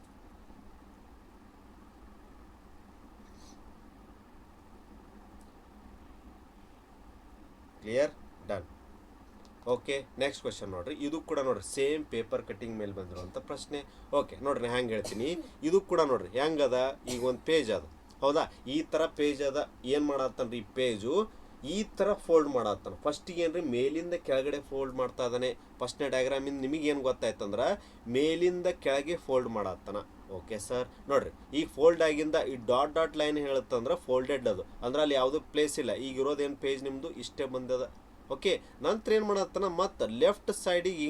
Clear, done. Okay, next question ನೋಡ್ರಿ, ಇದು ಕೂಡ ನೋಡ್ರಿ ಸೇಮ್ ಪೇಪರ್ ಕಟ್ಟಿಂಗ್ ಮೇಲೆ ಬಂದಿರುವಂಥ ಪ್ರಶ್ನೆ. ಓಕೆ ನೋಡ್ರಿ ಹ್ಯಾಂಗೆ ಹೇಳ್ತೀನಿ, ಇದು ಕೂಡ ನೋಡ್ರಿ ಹೆಂಗದ, ಈಗ ಒಂದು ಪೇಜ್ ಅದ, ಹೌದಾ, ಈ ಥರ ಪೇಜ್ ಅದ. ಏನು ಮಾಡತ್ತನ್ರಿ ಈ ಪೇಜು ಈ ಥರ ಫೋಲ್ಡ್ ಮಾಡತ್ತಾನ. ಫಸ್ಟಿಗೆ ಏನ್ರಿ ಮೇಲಿಂದ ಕೆಳಗಡೆ ಫೋಲ್ಡ್ ಮಾಡ್ತಾ ಇದ್ದಾನೆ. ಫಸ್ಟ್ನೇ ಡಯಾಗ್ರಾಮಿಂದ ನಿಮಗೆ ಏನು ಗೊತ್ತಾಯ್ತಂದ್ರೆ ಮೇಲಿಂದ ಕೆಳಗೆ ಫೋಲ್ಡ್ ಮಾಡತ್ತಾನ. ಓಕೆ ಸರ್, ನೋಡ್ರಿ ಈಗ ಫೋಲ್ಡ್ ಆಗಿಂದ ಈ ಡಾಟ್ ಲೈನ್ ಹೇಳುತ್ತಂದ್ರೆ ಫೋಲ್ಡೆಡ್ ಅದು, ಅಂದ್ರೆ ಅಲ್ಲಿ ಯಾವುದೂ ಪ್ಲೇಸ್ ಇಲ್ಲ. ಈಗ ಇರೋದೇನು ಪೇಜ್ ನಿಮ್ಮದು ಇಷ್ಟೇ ಬಂದದ. ಓಕೆ, ನಂತರ ಏನು ಮಾಡತ್ತಾನ, ಮತ್ತು ಲೆಫ್ಟ್ ಸೈಡಿಗೆ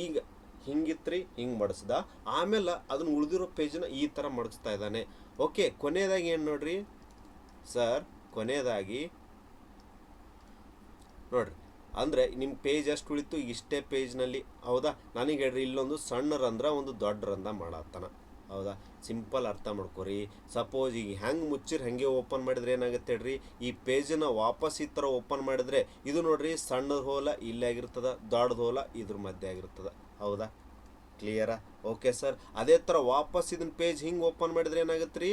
ಈಗ ಹಿಂಗಿತ್ರಿ ಹಿಂಗೆ ಮಡಿಸ್ದ, ಆಮೇಲೆ ಅದನ್ನ ಉಳಿದಿರೋ ಪೇಜನ್ನ ಈ ಥರ ಮಡಿಸ್ತಾ ಇದ್ದಾನೆ. ಓಕೆ, ಕೊನೆಯದಾಗಿ ಏನು ನೋಡ್ರಿ ಸರ್, ಕೊನೆಯದಾಗಿ ನೋಡ್ರಿ, ಅಂದರೆ ನಿಮ್ಮ ಪೇಜ್ ಎಷ್ಟು ಉಳಿತು, ಇಷ್ಟೇ ಪೇಜ್ನಲ್ಲಿ, ಹೌದಾ. ನನಗೆ ಹೇಳ್ರಿ ಇಲ್ಲೊಂದು ಸಣ್ಣ ರಂಧ್ರ ಒಂದು ದೊಡ್ಡ ರಂಧ್ರ ಮಾಡತ್ತಾನ, ಹೌದಾ. ಸಿಂಪಲ್ ಅರ್ಥ ಮಾಡ್ಕೊರಿ. ಸಪೋಸ್ ಈಗ ಹೆಂಗೆ ಮುಚ್ಚಿರಿ ಹಾಗೆ ಓಪನ್ ಮಾಡಿದ್ರೆ ಏನಾಗುತ್ತೆ ಹೇಳ್ರಿ, ಈ ಪೇಜನ್ನು ವಾಪಸ್ ಈ ಥರ ಓಪನ್ ಮಾಡಿದ್ರೆ ಇದು ನೋಡ್ರಿ ಸಣ್ಣದ ಹೋಲ ಇಲ್ಲೇ ಆಗಿರ್ತದೆ, ದೊಡ್ಡದ ಹೋಲ ಇದ್ರ ಮಧ್ಯೆ ಆಗಿರ್ತದೆ, ಹೌದಾ. ಕ್ಲಿಯರಾ. ಓಕೆ ಸರ್, ಅದೇ ಥರ ವಾಪಸ್ ಇದನ್ನ ಪೇಜ್ ಹಿಂಗೆ ಓಪನ್ ಮಾಡಿದ್ರೆ ಏನಾಗುತ್ತೆ ರೀ,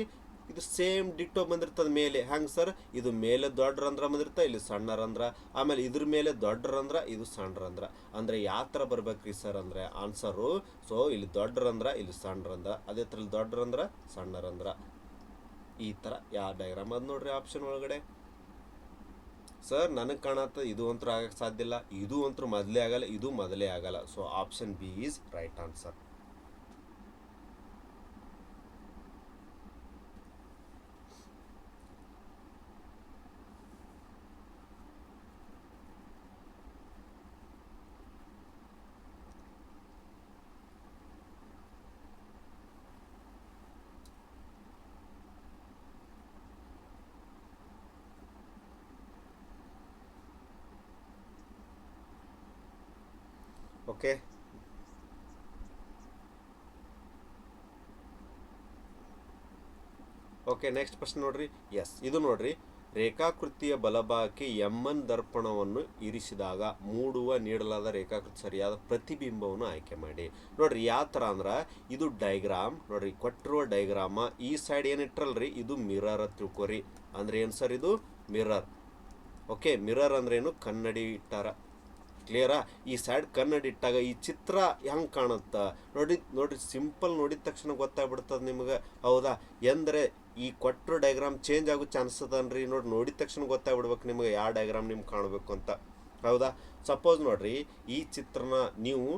ಇದು ಸೇಮ್ ಡಿಟ್ಟೋ ಬಂದಿರ್ತದೆ ಮೇಲೆ. ಹಂಗೆ ಸರ್, ಇದು ಮೇಲೆ ದೊಡ್ಡ ರಂಧ್ರ ಬಂದಿರ್ತದೆ, ಇಲ್ಲಿ ಸಣ್ಣ ರಂಧ್ರ, ಆಮೇಲೆ ಇದ್ರ ಮೇಲೆ ದೊಡ್ಡ ರಂಧ್ರ, ಇದು ಸಣ್ಣ ರಂಧ್ರ. ಅಂದರೆ ಯಾವ ಥರ ಬರ್ಬೇಕ್ರಿ ಸರ್ ಅಂದರೆ ಆನ್ಸರು, ಸೊ ಇಲ್ಲಿ ದೊಡ್ಡ ರಂಧ್ರ, ಇಲ್ಲಿ ಸಣ್ಣ ರಂಧ್ರ, ಅದೇ ಥರ ಇಲ್ಲಿ ದೊಡ್ಡ ರಂಧ್ರ ಸಣ್ಣ ರಂಧ್ರ, ಈ ಥರ ಯಾವ ಡಯಾಗ್ರಾಮ್ ಅದು ನೋಡ್ರಿ ಆಪ್ಷನ್ ಒಳಗಡೆ. ಸರ್ ನನಗೆ ಕಾಣತ್ತ ಇದು ಅಂತೂ ಆಗಕ್ಕೆ ಸಾಧ್ಯ ಇಲ್ಲ, ಇದು ಅಂತೂ ಮೊದಲೇ ಆಗಲ್ಲ, ಇದು ಮೊದಲೇ ಆಗಲ್ಲ. So option B is right answer. Okay. Okay, next ಪ್ರಶ್ನೆ ನೋಡ್ರಿ. ಎಸ್, ಇದು ನೋಡ್ರಿ, ರೇಖಾಕೃತಿಯ ಬಲಭಾಗಕ್ಕೆ ಎಮ್ಮನ್ ದರ್ಪಣವನ್ನು ಇರಿಸಿದಾಗ ಮೂಡುವ ನೀಡಲಾದ ರೇಖಾಕೃತಿ ಸರಿಯಾದ ಪ್ರತಿಬಿಂಬವನ್ನು ಆಯ್ಕೆ ಮಾಡಿ. ನೋಡ್ರಿ ಯಾವ ಥರ ಅಂದ್ರೆ, ಇದು ಡೈಗ್ರಾಮ್ ನೋಡ್ರಿ, ಕೊಟ್ಟಿರುವ ಡೈಗ್ರಾಮ ಈ ಸೈಡ್ ಏನಿಟ್ರಲ್ರಿ ಇದು ಮಿರರ್ ಅಂತ ತಿಳ್ಕೊರಿ. ಅಂದ್ರೆ ಏನು ಸರ್, ಇದು ಮಿರರ್. ಓಕೆ, ಮಿರರ್ ಅಂದ್ರೆ ಏನು, ಕನ್ನಡಿ ಇಟ್ಟಾರ. ಕ್ಲಿಯರಾ? ಈ ಸೈಡ್ ಕನ್ನಡಿ ಇಟ್ಟಾಗ ಈ ಚಿತ್ರ ಹೆಂಗೆ ಕಾಣುತ್ತಾ ನೋಡ್ರಿ ಸಿಂಪಲ್ ನೋಡಿದ ತಕ್ಷಣ ಗೊತ್ತಾಗ್ಬಿಡ್ತದೆ ನಿಮ್ಗೆ. ಹೌದಾ? ಎಂದರೆ ಈ ಕೊಟ್ಟರು ಡಯಾಗ್ರಾಮ್ ಚೇಂಜ್ ಆಗೋ ಚಾನ್ಸ್ ಅದನ್ರಿ. ನೋಡಿದ ತಕ್ಷಣ ಗೊತ್ತಾಗ್ಬಿಡ್ಬೇಕು ನಿಮ್ಗೆ ಯಾವ ಡಯಾಗ್ರಾಮ್ ನಿಮ್ಗೆ ಕಾಣಬೇಕು ಅಂತ. ಹೌದಾ? ಸಪೋಸ್ ನೋಡ್ರಿ, ಈ ಚಿತ್ರನ ನೀವು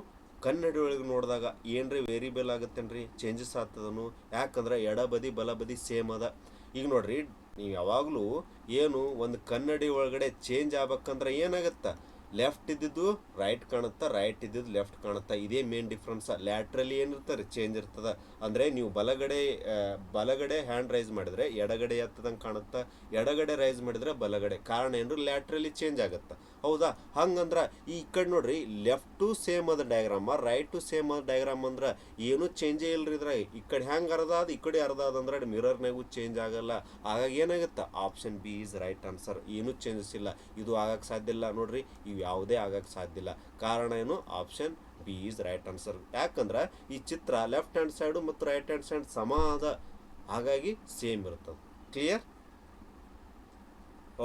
ಕನ್ನಡಿ ಒಳಗೆ ನೋಡಿದಾಗ ಏನ್ರಿ ವೇರಿಯಬಲ್ ಆಗುತ್ತೇನ್ರಿ, ಚೇಂಜಸ್ ಆಗ್ತದನು. ಯಾಕಂದ್ರೆ ಎಡಬದಿ ಬಲಬದಿ ಸೇಮ್ ಅದ. ಈಗ ನೋಡ್ರಿ, ನೀವು ಯಾವಾಗಲೂ ಏನು ಒಂದು ಕನ್ನಡಿ ಒಳಗಡೆ ಚೇಂಜ್ ಆಗ್ಬೇಕಂದ್ರೆ ಏನಾಗತ್ತ, ಲೆಫ್ಟ್ ಇದ್ದಿದ್ದು ರೈಟ್ ಕಾಣುತ್ತಾ, ರೈಟ್ ಇದ್ದಿದ್ದು ಲೆಫ್ಟ್ ಕಾಣುತ್ತಾ. ಇದೇ ಮೇನ್ ಡಿಫ್ರೆನ್ಸ್. ಲ್ಯಾಟ್ರಲಿ ಏನಿರ್ತಾರೆ, ಚೇಂಜ್ ಇರ್ತದೆ. ಅಂದರೆ ನೀವು ಬಲಗಡೆ ಹ್ಯಾಂಡ್ ರೈಸ್ ಮಾಡಿದರೆ ಎಡಗಡೆ ಎತ್ತದಂಗೆ ಕಾಣುತ್ತಾ, ಎಡಗಡೆ ರೈಸ್ ಮಾಡಿದರೆ ಬಲಗಡೆ. ಕಾರಣ ಏನು, ಲ್ಯಾಟ್ರಲಿ ಚೇಂಜ್ ಆಗುತ್ತೆ. ಹೌದಾ? ಹಂಗಂದ್ರೆ ಈ ಕಡೆ ನೋಡ್ರಿ, ಲೆಫ್ಟ್ ಟು ಸೇಮ್ ಅದ ಡಯಾಗ್ರಾಮ, ರೈಟ್ ಟು ಸೇಮ್ ಅದ ಡಯಾಗ್ರಾಮ್ ಅಂದ್ರೆ ಏನೂ ಚೇಂಜೇ ಇಲ್ರಿ ಇದ್ರೆ. ಈ ಕಡೆ ಹೆಂಗೆ ಅರ್ಧ ಅದು, ಈ ಕಡೆ ಅರ್ಧ ಅದಂದ್ರೆ ಮಿರರ್ನಾಗೂ ಚೇಂಜ್ ಆಗಲ್ಲ. ಹಾಗಾಗಿ ಏನಾಗುತ್ತೆ, option B is right answer. ಏನೂ ಚೇಂಜಸ್ ಇಲ್ಲ. ಇದು ಆಗಕ್ಕೆ ಸಾಧ್ಯ ಇಲ್ಲ ನೋಡ್ರಿ, ಇವು ಯಾವುದೇ ಆಗಕ್ಕೆ ಸಾಧ್ಯ ಇಲ್ಲ. ಕಾರಣ ಏನು, option B is right answer. ಯಾಕಂದ್ರೆ ಈ ಚಿತ್ರ ಲೆಫ್ಟ್ ಹ್ಯಾಂಡ್ ಸೈಡು ಮತ್ತು ರೈಟ್ ಹ್ಯಾಂಡ್ ಸೈಡ್ ಸಮ ಅದ, ಹಾಗಾಗಿ ಸೇಮ್ ಇರ್ತದೆ. Clear?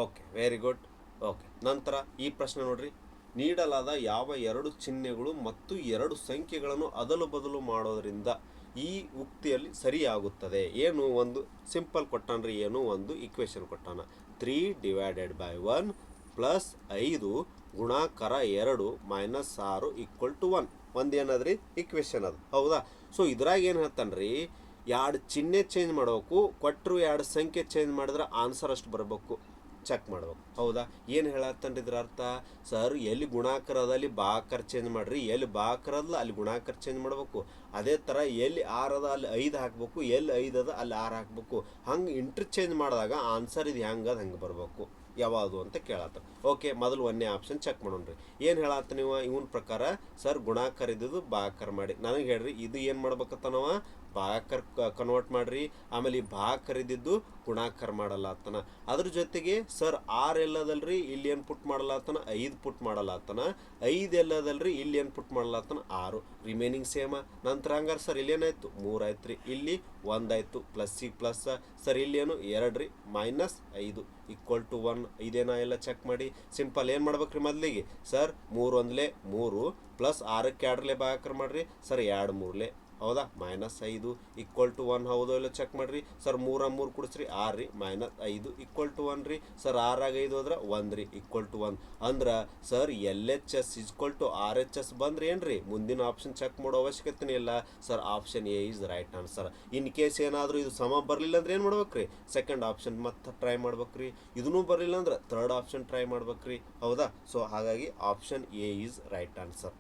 Okay, very good. Okay, ನಂತರ ಈ ಪ್ರಶ್ನೆ ನೋಡ್ರಿ, ನೀಡಲಾದ ಯಾವ ಎರಡು ಚಿಹ್ನೆಗಳು ಮತ್ತು ಎರಡು ಸಂಖ್ಯೆಗಳನ್ನು ಅದಲು ಬದಲು ಮಾಡೋದ್ರಿಂದ ಈ ಉಕ್ತಿಯಲ್ಲಿ ಸರಿಯಾಗುತ್ತದೆ. ಏನು, ಒಂದು ಸಿಂಪಲ್ ಕೊಟ್ಟಾನ್ರಿ, ಏನು ಒಂದು ಇಕ್ವೇಶನ್ ಕೊಟ್ಟಾನ. 3/1 ಪ್ಲಸ್ 5 ಗುಣಾಕಾರ 2 ಮೈನಸ್ 6 = 1. ಒಂದೇನದ್ರಿ ಇಕ್ವೇಶನ್ ಅದು. ಹೌದಾ? ಸೊ ಇದ್ರಾಗ ಏನು ಹೇಳ್ತಾನ್ರಿ, ಎರಡು ಚಿಹ್ನೆ ಚೇಂಜ್ ಮಾಡಬೇಕು, ಕೊಟ್ಟರು ಎರಡು ಸಂಖ್ಯೆ ಚೇಂಜ್ ಮಾಡಿದ್ರೆ ಆನ್ಸರ್ ಅಷ್ಟು ಬರಬೇಕು. ಚೆಕ್ ಮಾಡ್ಬೇಕು. ಹೌದಾ? ಏನು ಹೇಳತ್ತನ್ರಿ ಇದ್ರ ಅರ್ಥ, ಸರ್ ಎಲ್ಲಿ ಗುಣಾಕಾರ ಅದ ಅಲ್ಲಿ ಭಾಗಾಕಾರ ಚೇಂಜ್ ಮಾಡ್ರಿ, ಎಲ್ಲಿ ಭಾಗಾಕಾರ ಅದಲ್ಲ ಅಲ್ಲಿ ಗುಣಾಕಾರ ಚೇಂಜ್ ಮಾಡಬೇಕು. ಅದೇ ಥರ ಎಲ್ಲಿ 6 ಅದ ಅಲ್ಲಿ 5 ಹಾಕಬೇಕು, ಎಲ್ಲಿ 5 ಅದ ಅಲ್ಲಿ 6 ಹಾಕಬೇಕು. ಹಂಗೆ ಇಂಟರ್ಚೇಂಜ್ ಮಾಡಿದಾಗ ಆನ್ಸರ್ ಇದು ಹೆಂಗೆ ಅದು ಹಂಗೆ ಬರಬೇಕು. ಯಾವುದು ಅಂತ ಕೇಳತ್ತ. ಓಕೆ, ಮೊದಲು ಒಂದೇ ಆಪ್ಷನ್ ಚೆಕ್ ಮಾಡೋಣ್ರಿ. ಏನು ಹೇಳತ್ತ ನೀವು, ಇವನ ಪ್ರಕಾರ ಸರ್ ಗುಣಾಕಾರ ಇದ್ದಿದ್ದು ಭಾಗಾಕಾರ ಮಾಡಿ. ನನಗೆ ಹೇಳ್ರಿ, ಇದು ಏನು ಮಾಡ್ಬೇಕತ್ತ ನಾವು ಭಾಗಾಕಾರ ಕನ್ವರ್ಟ್ ಮಾಡ್ರಿ. ಆಮೇಲೆ ಈ ಭಾಗಾಕಾರ ಇದ್ದಿದ್ದು ಗುಣಾಕಾರ ಮಾಡಲ್ಲ ಆತನ. ಅದ್ರ ಜೊತೆಗೆ ಸರ್ 6 ಎಲ್ಲದಲ್ರಿ, ಇಲ್ಲಿ ಏನು ಪುಟ್ ಮಾಡಲ್ಲ ಆತನ, 5 ಪುಟ್ ಮಾಡಲ್ಲ ಆತನ. 5 ಎಲ್ಲದಲ್ರಿ, ಇಲ್ಲಿ ಏನು ಪುಟ್ ಮಾಡಲ್ಲ ಆತನ, 6. Remaining same. ನಂತರ ಹಂಗಾರೆ ಸರ್ ಇಲ್ಲೇನಾಯ್ತು, 3 ಆಯ್ತು ರೀ. ಇಲ್ಲಿ 1 ಆಯ್ತು, ಪ್ಲಸ್ಸಿಗೆ ಪ್ಲಸ್. ಸರ್ ಇಲ್ಲೇನು 2 ರೀ, ಮೈನಸ್ 5 = 1. ಇದೇನಾ ಎಲ್ಲ ಚೆಕ್ ಮಾಡಿ. ಸಿಂಪಲ್ ಏನು ಮಾಡ್ಬೇಕ್ರಿ, ಮೊದಲಿಗೆ ಸರ್ 3 ಒಂದ್ಲೆ 3 ಪ್ಲಸ್ 6ಕ್ಕೆ 2ರ್ಲೆ ಭಾಗಾಕಾರ ಮಾಡ್ರಿ. ಸರ್ 2 3ಲೆ, ಹೌದಾ, ಮೈನಸ್ 5 = 1. ಹೌದೋ ಇಲ್ಲ ಚೆಕ್ ಮಾಡ್ರಿ. ಸರ್ 3 3 ಕುಡಿಸ್ರಿ, 6 ರೀ, ಮೈನಸ್ 5 = 1 ರೀ. ಸರ್ 6 ಆಗ 5 ಹೋದ್ರೆ 1 ರೀ, = 1. ಅಂದ್ರೆ ಸರ್ LHS = RHS ಬಂದ್ರೆ ಏನ್ರಿ, ಮುಂದಿನ ಆಪ್ಷನ್ ಚೆಕ್ ಮಾಡೋ ಅವಶ್ಯಕತೆನೇ ಇಲ್ಲ. Sir option A is right answer. In case ಏನಾದರೂ ಇದು ಸಮ ಬರಲಿಲ್ಲ ಅಂದ್ರೆ ಏನು ಮಾಡ್ಬೇಕ್ರಿ, ಸೆಕೆಂಡ್ ಆಪ್ಷನ್ ಮತ್ತೆ ಟ್ರೈ ಮಾಡ್ಬೇಕ್ರಿ. ಇದನ್ನೂ ಬರಲಿಲ್ಲ ಅಂದ್ರೆ ಥರ್ಡ್ ಆಪ್ಷನ್ ಟ್ರೈ ಮಾಡ್ಬೇಕ್ರಿ. ಹೌದಾ? ಸೊ ಹಾಗಾಗಿ option A is right answer.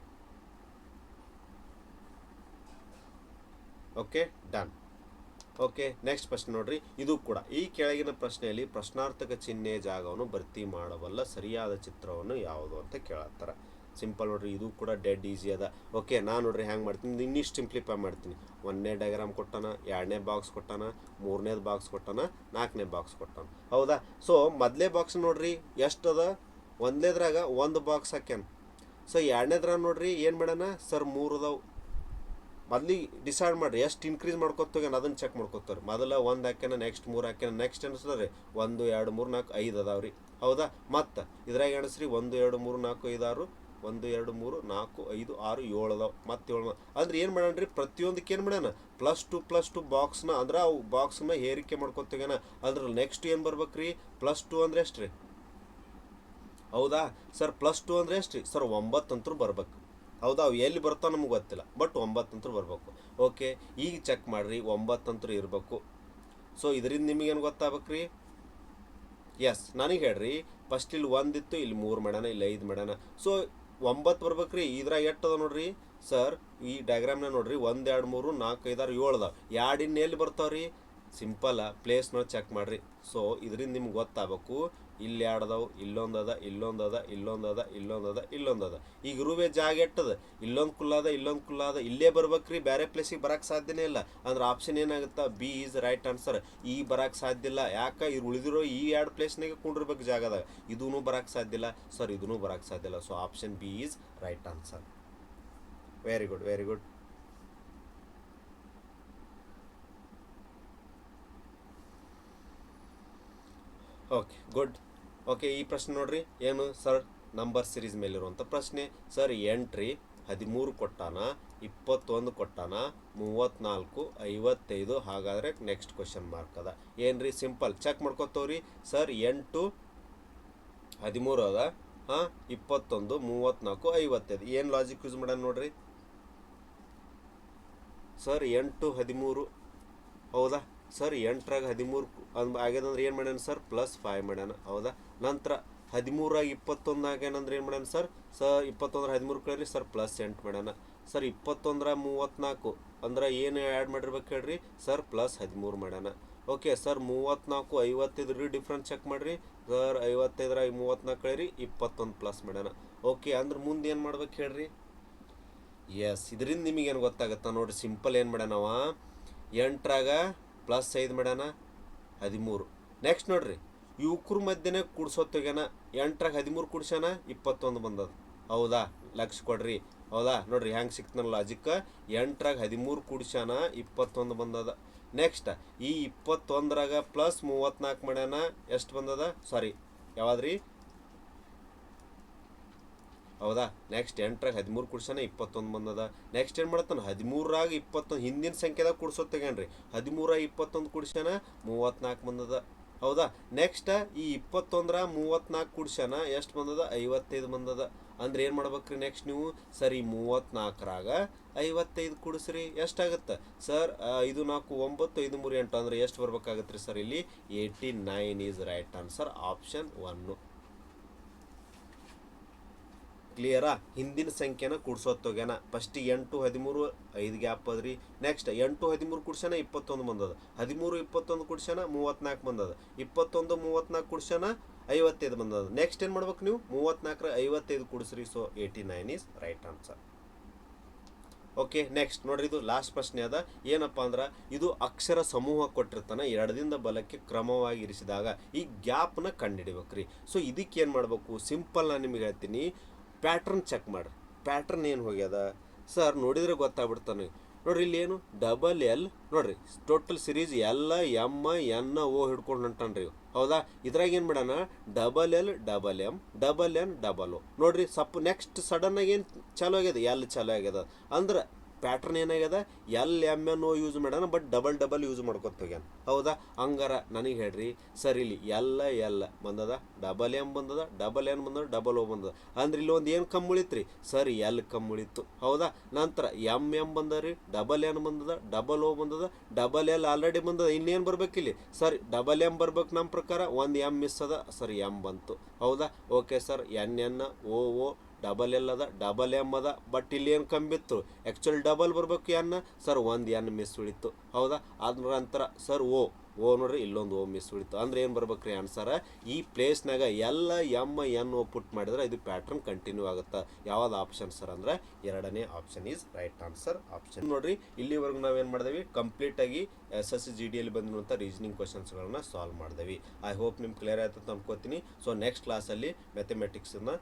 Okay, done. Okay, next ಪ್ರಶ್ನೆ ನೋಡ್ರಿ. ಇದು ಕೂಡ ಈ ಕೆಳಗಿನ ಪ್ರಶ್ನೆಯಲ್ಲಿ ಪ್ರಶ್ನಾರ್ಥಕ ಚಿಹ್ನೆ ಜಾಗವನ್ನು ಭರ್ತಿ ಮಾಡಬಲ್ಲ ಸರಿಯಾದ ಚಿತ್ರವನ್ನು ಯಾವುದು ಅಂತ ಕೇಳತ್ತಾರೆ. ಸಿಂಪಲ್ ನೋಡ್ರಿ, ಇದು ಕೂಡ ಡೆಡ್ ಈಸಿ ಅದ. ಓಕೆ, ನಾನು ನೋಡ್ರಿ ಹ್ಯಾಂಗೆ ಮಾಡ್ತೀನಿ, ಇನ್ನಿಷ್ಟು ಸಿಂಪ್ಲಿಫೈ ಮಾಡ್ತೀನಿ. 1ನೇ ಡಯಾಗ್ರಾಮ್ ಕೊಟ್ಟಾನ, 2ನೇ ಬಾಕ್ಸ್ ಕೊಟ್ಟಾನ, 3ನೇದು ಬಾಕ್ಸ್ ಕೊಟ್ಟಾನ, 4ನೇ ಬಾಕ್ಸ್ ಕೊಟ್ಟಾನ. ಹೌದಾ? ಸೊ ಮೊದಲೇ ಬಾಕ್ಸ್ ನೋಡ್ರಿ ಎಷ್ಟದ, 1ನೇದ್ರಾಗ 1 ಬಾಕ್ಸ್ ಹಾಕ್ಯಾನ. ಸೊ 2ನೇದ್ರಾಗ ನೋಡ್ರಿ ಏನು ಮಾಡ್ಯಾನ, ಸರ್ 3 ಅದಾವು. ಮೊದಲಿಗೆ ಡಿಸೈಡ್ ಮಾಡಿರಿ ಎಷ್ಟು ಇನ್ಕ್ರೀಸ್ ಮಾಡ್ಕೊತೋಗ್ಯಾನ ಅದನ್ನು ಚೆಕ್ ಮಾಡ್ಕೊತಾರೆ. ಮೊದಲ 1 ಹಾಕ್ಯಾನ, ನೆಕ್ಸ್ಟ್ 3 ಹಾಕ್ಯಾನ, ನೆಕ್ಸ್ಟ್ ಎಣಿಸ್ತದೆ ರೀ 1 2 3 4 5 ಅದಾವ ರೀ. ಹೌದಾ? ಮತ್ತು ಇದ್ರಾಗ ಎಣಿಸ್ರಿ 1 2 3 4 5 6, 1 2 3 4 5 6 7 ಅದಾವ. ಮತ್ತು 7 ಅಂದ್ರೆ ಏನು ಮಾಡ್ಯಾನ ರೀ, ಪ್ರತಿಯೊಂದಕ್ಕೆ ಏನು ಮಾಡ್ಯಾನ +2 ಬಾಕ್ಸ್ನ, ಅಂದ್ರೆ ಅವು ಬಾಕ್ಸ್ನ ಹೇರಿಕೆ ಮಾಡ್ಕೊತೋಗ್ಯಾನ. ಅಂದ್ರೆ ನೆಕ್ಸ್ಟ್ ಏನು ಬರ್ಬೇಕು ರೀ, +2 ಅಂದರೆ ಎಷ್ಟು ರೀ? ಹೌದಾ? ಸರ್ +2 ಅಂದರೆ ಎಷ್ಟು ರೀ? ಸರ್ 9 ಅಂತೂ ಬರ್ಬೇಕು. ಹೌದಾ? ಅವು ಎಲ್ಲಿ ಬರ್ತಾವೆ ನಮ್ಗೆ ಗೊತ್ತಿಲ್ಲ, ಬಟ್ 9 ಅಂತೂ ಬರಬೇಕು. ಓಕೆ, ಈಗ ಚೆಕ್ ಮಾಡಿರಿ, 9 ಅಂತೂ ಇರಬೇಕು. ಸೊ ಇದರಿಂದ ನಿಮಗೇನು ಗೊತ್ತಾಗಬೇಕು ರೀ? ಎಸ್, ನನಗೆ ಹೇಳ್ರಿ, ಫಸ್ಟ್ ಇಲ್ಲಿ 1 ಇತ್ತು, ಇಲ್ಲಿ 3 ಮಾಡ್ಯಾನ, ಇಲ್ಲಿ 5 ಮಾಡ್ಯಾನ. ಸೊ 9 ಬರ್ಬೇಕು ರೀ. ಇದ್ರಾಗ ಎಷ್ಟು ಅದ ನೋಡ್ರಿ ಸರ್, ಈ ಡಯಾಗ್ರಾಮ್ನ ನೋಡ್ರಿ, 1 2 3 4 5 6 7 ಅದಾವ. 2 ಇನ್ನು ಎಲ್ಲಿ ಬರ್ತಾವೆ ರೀ, ಸಿಂಪಲ್ ಪ್ಲೇಸ್ನ ಚೆಕ್ ಮಾಡಿರಿ. ಸೊ ಇದರಿಂದ ನಿಮ್ಗೆ ಗೊತ್ತಾಗಬೇಕು ಇಲ್ಲಿ ಆಡ್ದವು, ಇಲ್ಲೊಂದದ, ಇಲ್ಲೊಂದದ, ಇಲ್ಲೊಂದದ, ಇಲ್ಲೊಂದದ, ಇಲ್ಲೊಂದದ. ಈಗ ಇರುವೆ ಜಾಗ ಎಟ್ಟದ, ಇಲ್ಲೊಂದು ಕುಲ್ಲಾದ, ಇಲ್ಲೊಂದು ಕುಲ್ಲಾದ, ಇಲ್ಲೇ ಬರ್ಬೇಕ್ರಿ, ಬೇರೆ ಪ್ಲೇಸಿಗೆ ಬರಕ್ಕೆ ಸಾಧ್ಯನೇ ಇಲ್ಲ. ಅಂದ್ರೆ ಆಪ್ಷನ್ ಏನಾಗುತ್ತೆ, ಬಿ ಈಸ್ ರೈಟ್ ಆನ್ಸರ್. ಈ ಬರಕ್ಕೆ ಸಾಧ್ಯ ಇಲ್ಲ, ಯಾಕೆ ಇವ್ರು ಉಳಿದಿರೋ ಈ ಎರಡು ಪ್ಲೇಸ್ನಾಗೆ ಕುಂಡಿರ್ಬೇಕು ಜಾಗದಾಗ. ಇದೂ ಬರಕ್ಕೆ ಸಾಧ್ಯ ಇಲ್ಲ ಸರ್, ಇದೂ ಬರಕ್ಕೆ ಸಾಧ್ಯ ಇಲ್ಲ. So option B is right answer. Very good, very good. Okay, good. Okay, ಈ ಪ್ರಶ್ನೆ ನೋಡ್ರಿ ಏನು ಸರ್, ನಂಬರ್ ಸಿರೀಸ್ ಮೇಲಿರುವಂಥ ಪ್ರಶ್ನೆ. ಸರ್ ಎಂಟ್ರಿ 13 ಕೊಟ್ಟಾನ, 21 ಕೊಟ್ಟಾನ, 34, 55. ಹಾಗಾದರೆ ನೆಕ್ಸ್ಟ್ ಕ್ವಶನ್ ಮಾರ್ಕ್ ಅದ ಏನ್ರಿ? Simple check ಮಾಡ್ಕೊತವ್ರಿ. ಸರ್ 8, 13 ಅದ, 21, 34, 55. ಏನು ಲಾಜಿಕ್ ಯೂಸ್ ಮಾಡೋಣ ನೋಡ್ರಿ. ಸರ್ 8, 13 ಹೌದಾ? ಸರ್ 8ರಾಗ 13 ಆಗ್ಯದಂದ್ರೆ ಏನು ಮಾಡ್ಯಾನ ಸರ್? +5 ಮಾಡ್ಯಾನ ಹೌದಾ? ನಂತರ 13ರಾಗ 21 ಆಗ್ಯಾನಂದ್ರೆ ಏನು ಮಾಡ್ಯಾನ ಸರ್? 21 13 ಕಳ್ರಿ ಸರ್, +8 ಮಾಡ್ಯಾನ. ಸರ್ 21 34 ಅಂದ್ರೆ ಏನು ಆ್ಯಡ್ ಮಾಡಿರ್ಬೇಕು ಹೇಳ್ರಿ ಸರ್? +13 ಮಾಡ್ಯಾನ. ಓಕೆ ಸರ್ 34, 55 ಡಿಫ್ರೆನ್ಸ್ ಚೆಕ್ ಮಾಡಿರಿ ಸರ್. 55ರಾಗ 34 ಕಳ್ರಿ 21 ಪ್ಲಸ್ ಮಾಡ್ಯಾನ. ಓಕೆ, ಅಂದ್ರೆ ಮುಂದೆ ಏನು ಮಾಡ್ಬೇಕು ಹೇಳ್ರಿ? ಎಸ್, ಇದರಿಂದ ನಿಮಗೇನು ಗೊತ್ತಾಗತ್ತಾ ನೋಡ್ರಿ. ಸಿಂಪಲ್ ಏನು ಮಾಡ್ಯಾನವ, 8ರಾಗ +5 ಮಾಡ್ಯಾನ 13. ನೆಕ್ಸ್ಟ್ ನೋಡ್ರಿ, ಇವ್ರ ಮಧ್ಯೆ ಕೂಡ್ಸೋತ್ತೋಗ್ಯಾನ. 8ರಾಗ 13 ಕೂಡ್ಸ್ಯಾನ 21 ಬಂದದ ಹೌದಾ? ಲಕ್ಷ ಕೊಡ್ರಿ ಹೌದಾ? ನೋಡ್ರಿ ಹೆಂಗೆ ಸಿಕ್ತನಲ್ಲ ಲಾಜಿಕ್. 8ರಾಗ 13 ಕೂಡ್ಸ್ಯಾನ 21 ಬಂದದ. ನೆಕ್ಸ್ಟ್ ಈ 21ರಾಗ +34 ಮಾಡ್ಯಾನ, ಎಷ್ಟು ಬಂದದ? ಸಾರಿ, ಯಾವ್ದ್ರಿ ಹೌದಾ? ನೆಕ್ಸ್ಟ್ 8ರಾಗ 13 ಕೂಡ್ಸ್ಯಾನ 21 ಬಂದದ. ನೆಕ್ಸ್ಟ್ ಏನು ಮಾಡ್ತಾನೆ? 13ರಾಗ 21 ಹಿಂದಿನ ಸಂಖ್ಯೆದಾಗ ಕೂಡ್ಸೋತ್ತೇಗೇನ್ರಿ. 13ರಾಗ 21 ಕೂಡ್ಸ್ಯಾನ 34 ಬಂದದ ಹೌದಾ? ನೆಕ್ಸ್ಟ್ ಈ 21ರಾಗ 34 ಕೂಡ್ಸ್ಯಾನ ಎಷ್ಟು ಬಂದದ? 55 ಬಂದದ. ಅಂದ್ರೆ ಏನು ಮಾಡ್ಬೇಕ್ರಿ ನೆಕ್ಸ್ಟ್ ನೀವು? ಸರಿ 34ರಾಗ 55 ಕೂಡಿಸ್ರಿ, ಎಷ್ಟಾಗುತ್ತೆ ಸರ್? 5 4 9, 5 3 8 ಅಂದ್ರೆ ಎಷ್ಟು ಬರ್ಬೇಕಾಗತ್ತೆ ರೀ ಸರ್? ಇಲ್ಲಿ 89 ಈಸ್ ರೈಟ್ ಆನ್ಸರ್, ಆಪ್ಷನ್ 1. ಕ್ಲಿಯರಾ? ಹಿಂದಿನ ಸಂಖ್ಯೆನ ಕೂಡ್ಸೋತ್ತೋಗ್ಯಾನ. ಫಸ್ಟಿಗೆ 8 13 5 ಗ್ಯಾಪ್ ಅದ್ರಿ. ನೆಕ್ಸ್ಟ್ 8 13 ಕೂಡ್ಸ್ಯಾನ 21 ಬಂದದ. 13 21 ಕೂಡ್ಸ್ಯಾನ 34 ಬಂದದ. 21 34 ಕೂಡ್ಸ್ಯಾನ 55 ಬಂದದ. ನೆಕ್ಸ್ಟ್ ಏನು ಮಾಡ್ಬೇಕು ನೀವು? 34 55 ಕೂಡಿಸ್ರಿ. So 89 is right answer. Okay, next ನೋಡ್ರಿ, ಇದು ಲಾಸ್ಟ್ ಪ್ರಶ್ನೆ ಅದ. ಏನಪ್ಪ ಅಂದ್ರೆ ಇದು ಅಕ್ಷರ ಸಮೂಹ ಕೊಟ್ಟಿರ್ತಾನೆ, ಎಡದಿಂದ ಬಲಕ್ಕೆ ಕ್ರಮವಾಗಿ ಇರಿಸಿದಾಗ ಈ ಗ್ಯಾಪ್ನ ಕಂಡುಹಿಡಿಬೇಕ್ರಿ. ಸೊ ಇದಕ್ಕೆ ಏನು ಮಾಡಬೇಕು? ಸಿಂಪಲ್ ನಾನು ನಿಮಗೆ ಹೇಳ್ತೀನಿ, ಪ್ಯಾಟ್ರನ್ ಚೆಕ್ ಮಾಡ್ರಿ. ಪ್ಯಾಟ್ರನ್ ಏನು ಹೋಗ್ಯದ ಸರ್ ನೋಡಿದ್ರೆ ಗೊತ್ತಾಗ್ಬಿಡ್ತಾನೆ. ನೋಡ್ರಿ ಇಲ್ಲಿ ಏನು $L ನೋಡ್ರಿ, ಟೋಟಲ್ ಸಿರೀಸ್ LMNO ಹಿಡ್ಕೊಂಡು ಹೊಂಟಾನ್ರಿ ಹೌದಾ? ಇದ್ರಾಗ ಏನು ಮಾಡೋಣ? $LM, $NNO ನೋಡ್ರಿ. ನೆಕ್ಸ್ಟ್ ಸಡನ್ ಆಗಿ ಏನು ಚಾಲೂ ಆಗ್ಯದ? L ಚಾಲೂ ಆಗ್ಯದ. ಅಂದ್ರೆ ಪ್ಯಾಟ್ರನ್ ಏನಾಗ್ಯದ? LMNO ಯೂಸ್ ಮಾಡ್ಯಾನ, ಬಟ್ ಡಬಲ್ ಯೂಸ್ ಮಾಡ್ಕೊತ ಹೋಗ್ಯಾನ ಹೌದಾ? ಹಂಗಾರ ನನಗೆ ಹೇಳ್ರಿ ಸರ್, ಇಲ್ಲಿ L ಬಂದದ, $M ಬಂದದ, $N ಬಂದದ, $O ಬಂದದ. ಅಂದ್ರೆ ಇಲ್ಲಿ ಒಂದು ಏನು ಕಮ್ಮಿ ಉಳಿತ್ರಿ ಸರ್? L ಕಮ್ಮಿ ಉಳಿತು ಹೌದಾ? ನಂತರ M ಬಂದರಿ, $N ಬಂದದ, $O ಬಂದದ, $L ಆಲ್ರೆಡಿ ಬಂದದ. ಇನ್ನೇನು ಬರ್ಬೇಕು ಇಲ್ಲಿ ಸರ್? $M ಬರ್ಬೇಕು ನಮ್ಮ ಪ್ರಕಾರ. ಒಂದು M ಮಿಸ್ ಅದ ಸರ್, M ಬಂತು ಹೌದಾ? ಓಕೆ ಸರ್, NNOO $L ಅದ, $M ಅದ, ಬಟ್ ಇಲ್ಲಿ ಏನು ಕಂಬಿತ್ತು? ಆ್ಯಕ್ಚುಲಿ ಡಬಲ್ ಬರ್ಬೇಕು ಎನ್ ಸರ್, ಒಂದು N ಮಿಸ್ ಉಳಿತು ಹೌದಾ? ಅದ್ರ ನಂತರ ಸರ್ ಓ ನೋಡ್ರಿ, ಇಲ್ಲೊಂದು ಓ ಮಿಸ್ ಉಳಿತು. ಅಂದ್ರೆ ಏನು ಬರ್ಬೇಕ್ರಿ ಆನ್ಸರ್? ಈ ಪ್ಲೇಸ್ನಾಗ LMNO ಪುಟ್ ಮಾಡಿದ್ರೆ ಇದು ಪ್ಯಾಟ್ರನ್ ಕಂಟಿನ್ಯೂ ಆಗುತ್ತೆ. ಯಾವ್ದು ಆಪ್ಷನ್ ಸರ್ ಅಂದ್ರೆ ಎರಡನೇ option is right answer, option. ನೋಡ್ರಿ ಇಲ್ಲಿವರೆಗೂ ನಾವೇನು ಮಾಡಿದೆವಿ? ಕಂಪ್ಲೀಟಾಗಿ SSGDಯಲ್ಲಿ ಬಂದಿರುವಂಥ ರೀಸನಿಂಗ್ ಕ್ವಶನ್ಸ್ಗಳನ್ನ ಸಾಲ್ವ್ ಮಾಡಿದೆವಿ. ಐ ಹೋಪ್ ನಿಮ್ಗೆ ಕ್ಲಿಯರ್ ಆಯ್ತು ಅಂತ ಅನ್ಕೋತೀನಿ. ಸೊ ನೆಕ್ಸ್ಟ್ ಕ್ಲಾಸಲ್ಲಿ ಮ್ಯಾಥಮೆಟಿಕ್ಸನ್ನ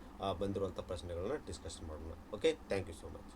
ಬಂದಿರುವಂಥ ಪ್ರಶ್ನೆಗಳನ್ನ ಡಿಸ್ಕಸ್ ಮಾಡೋಣ. Okay, thank you so much.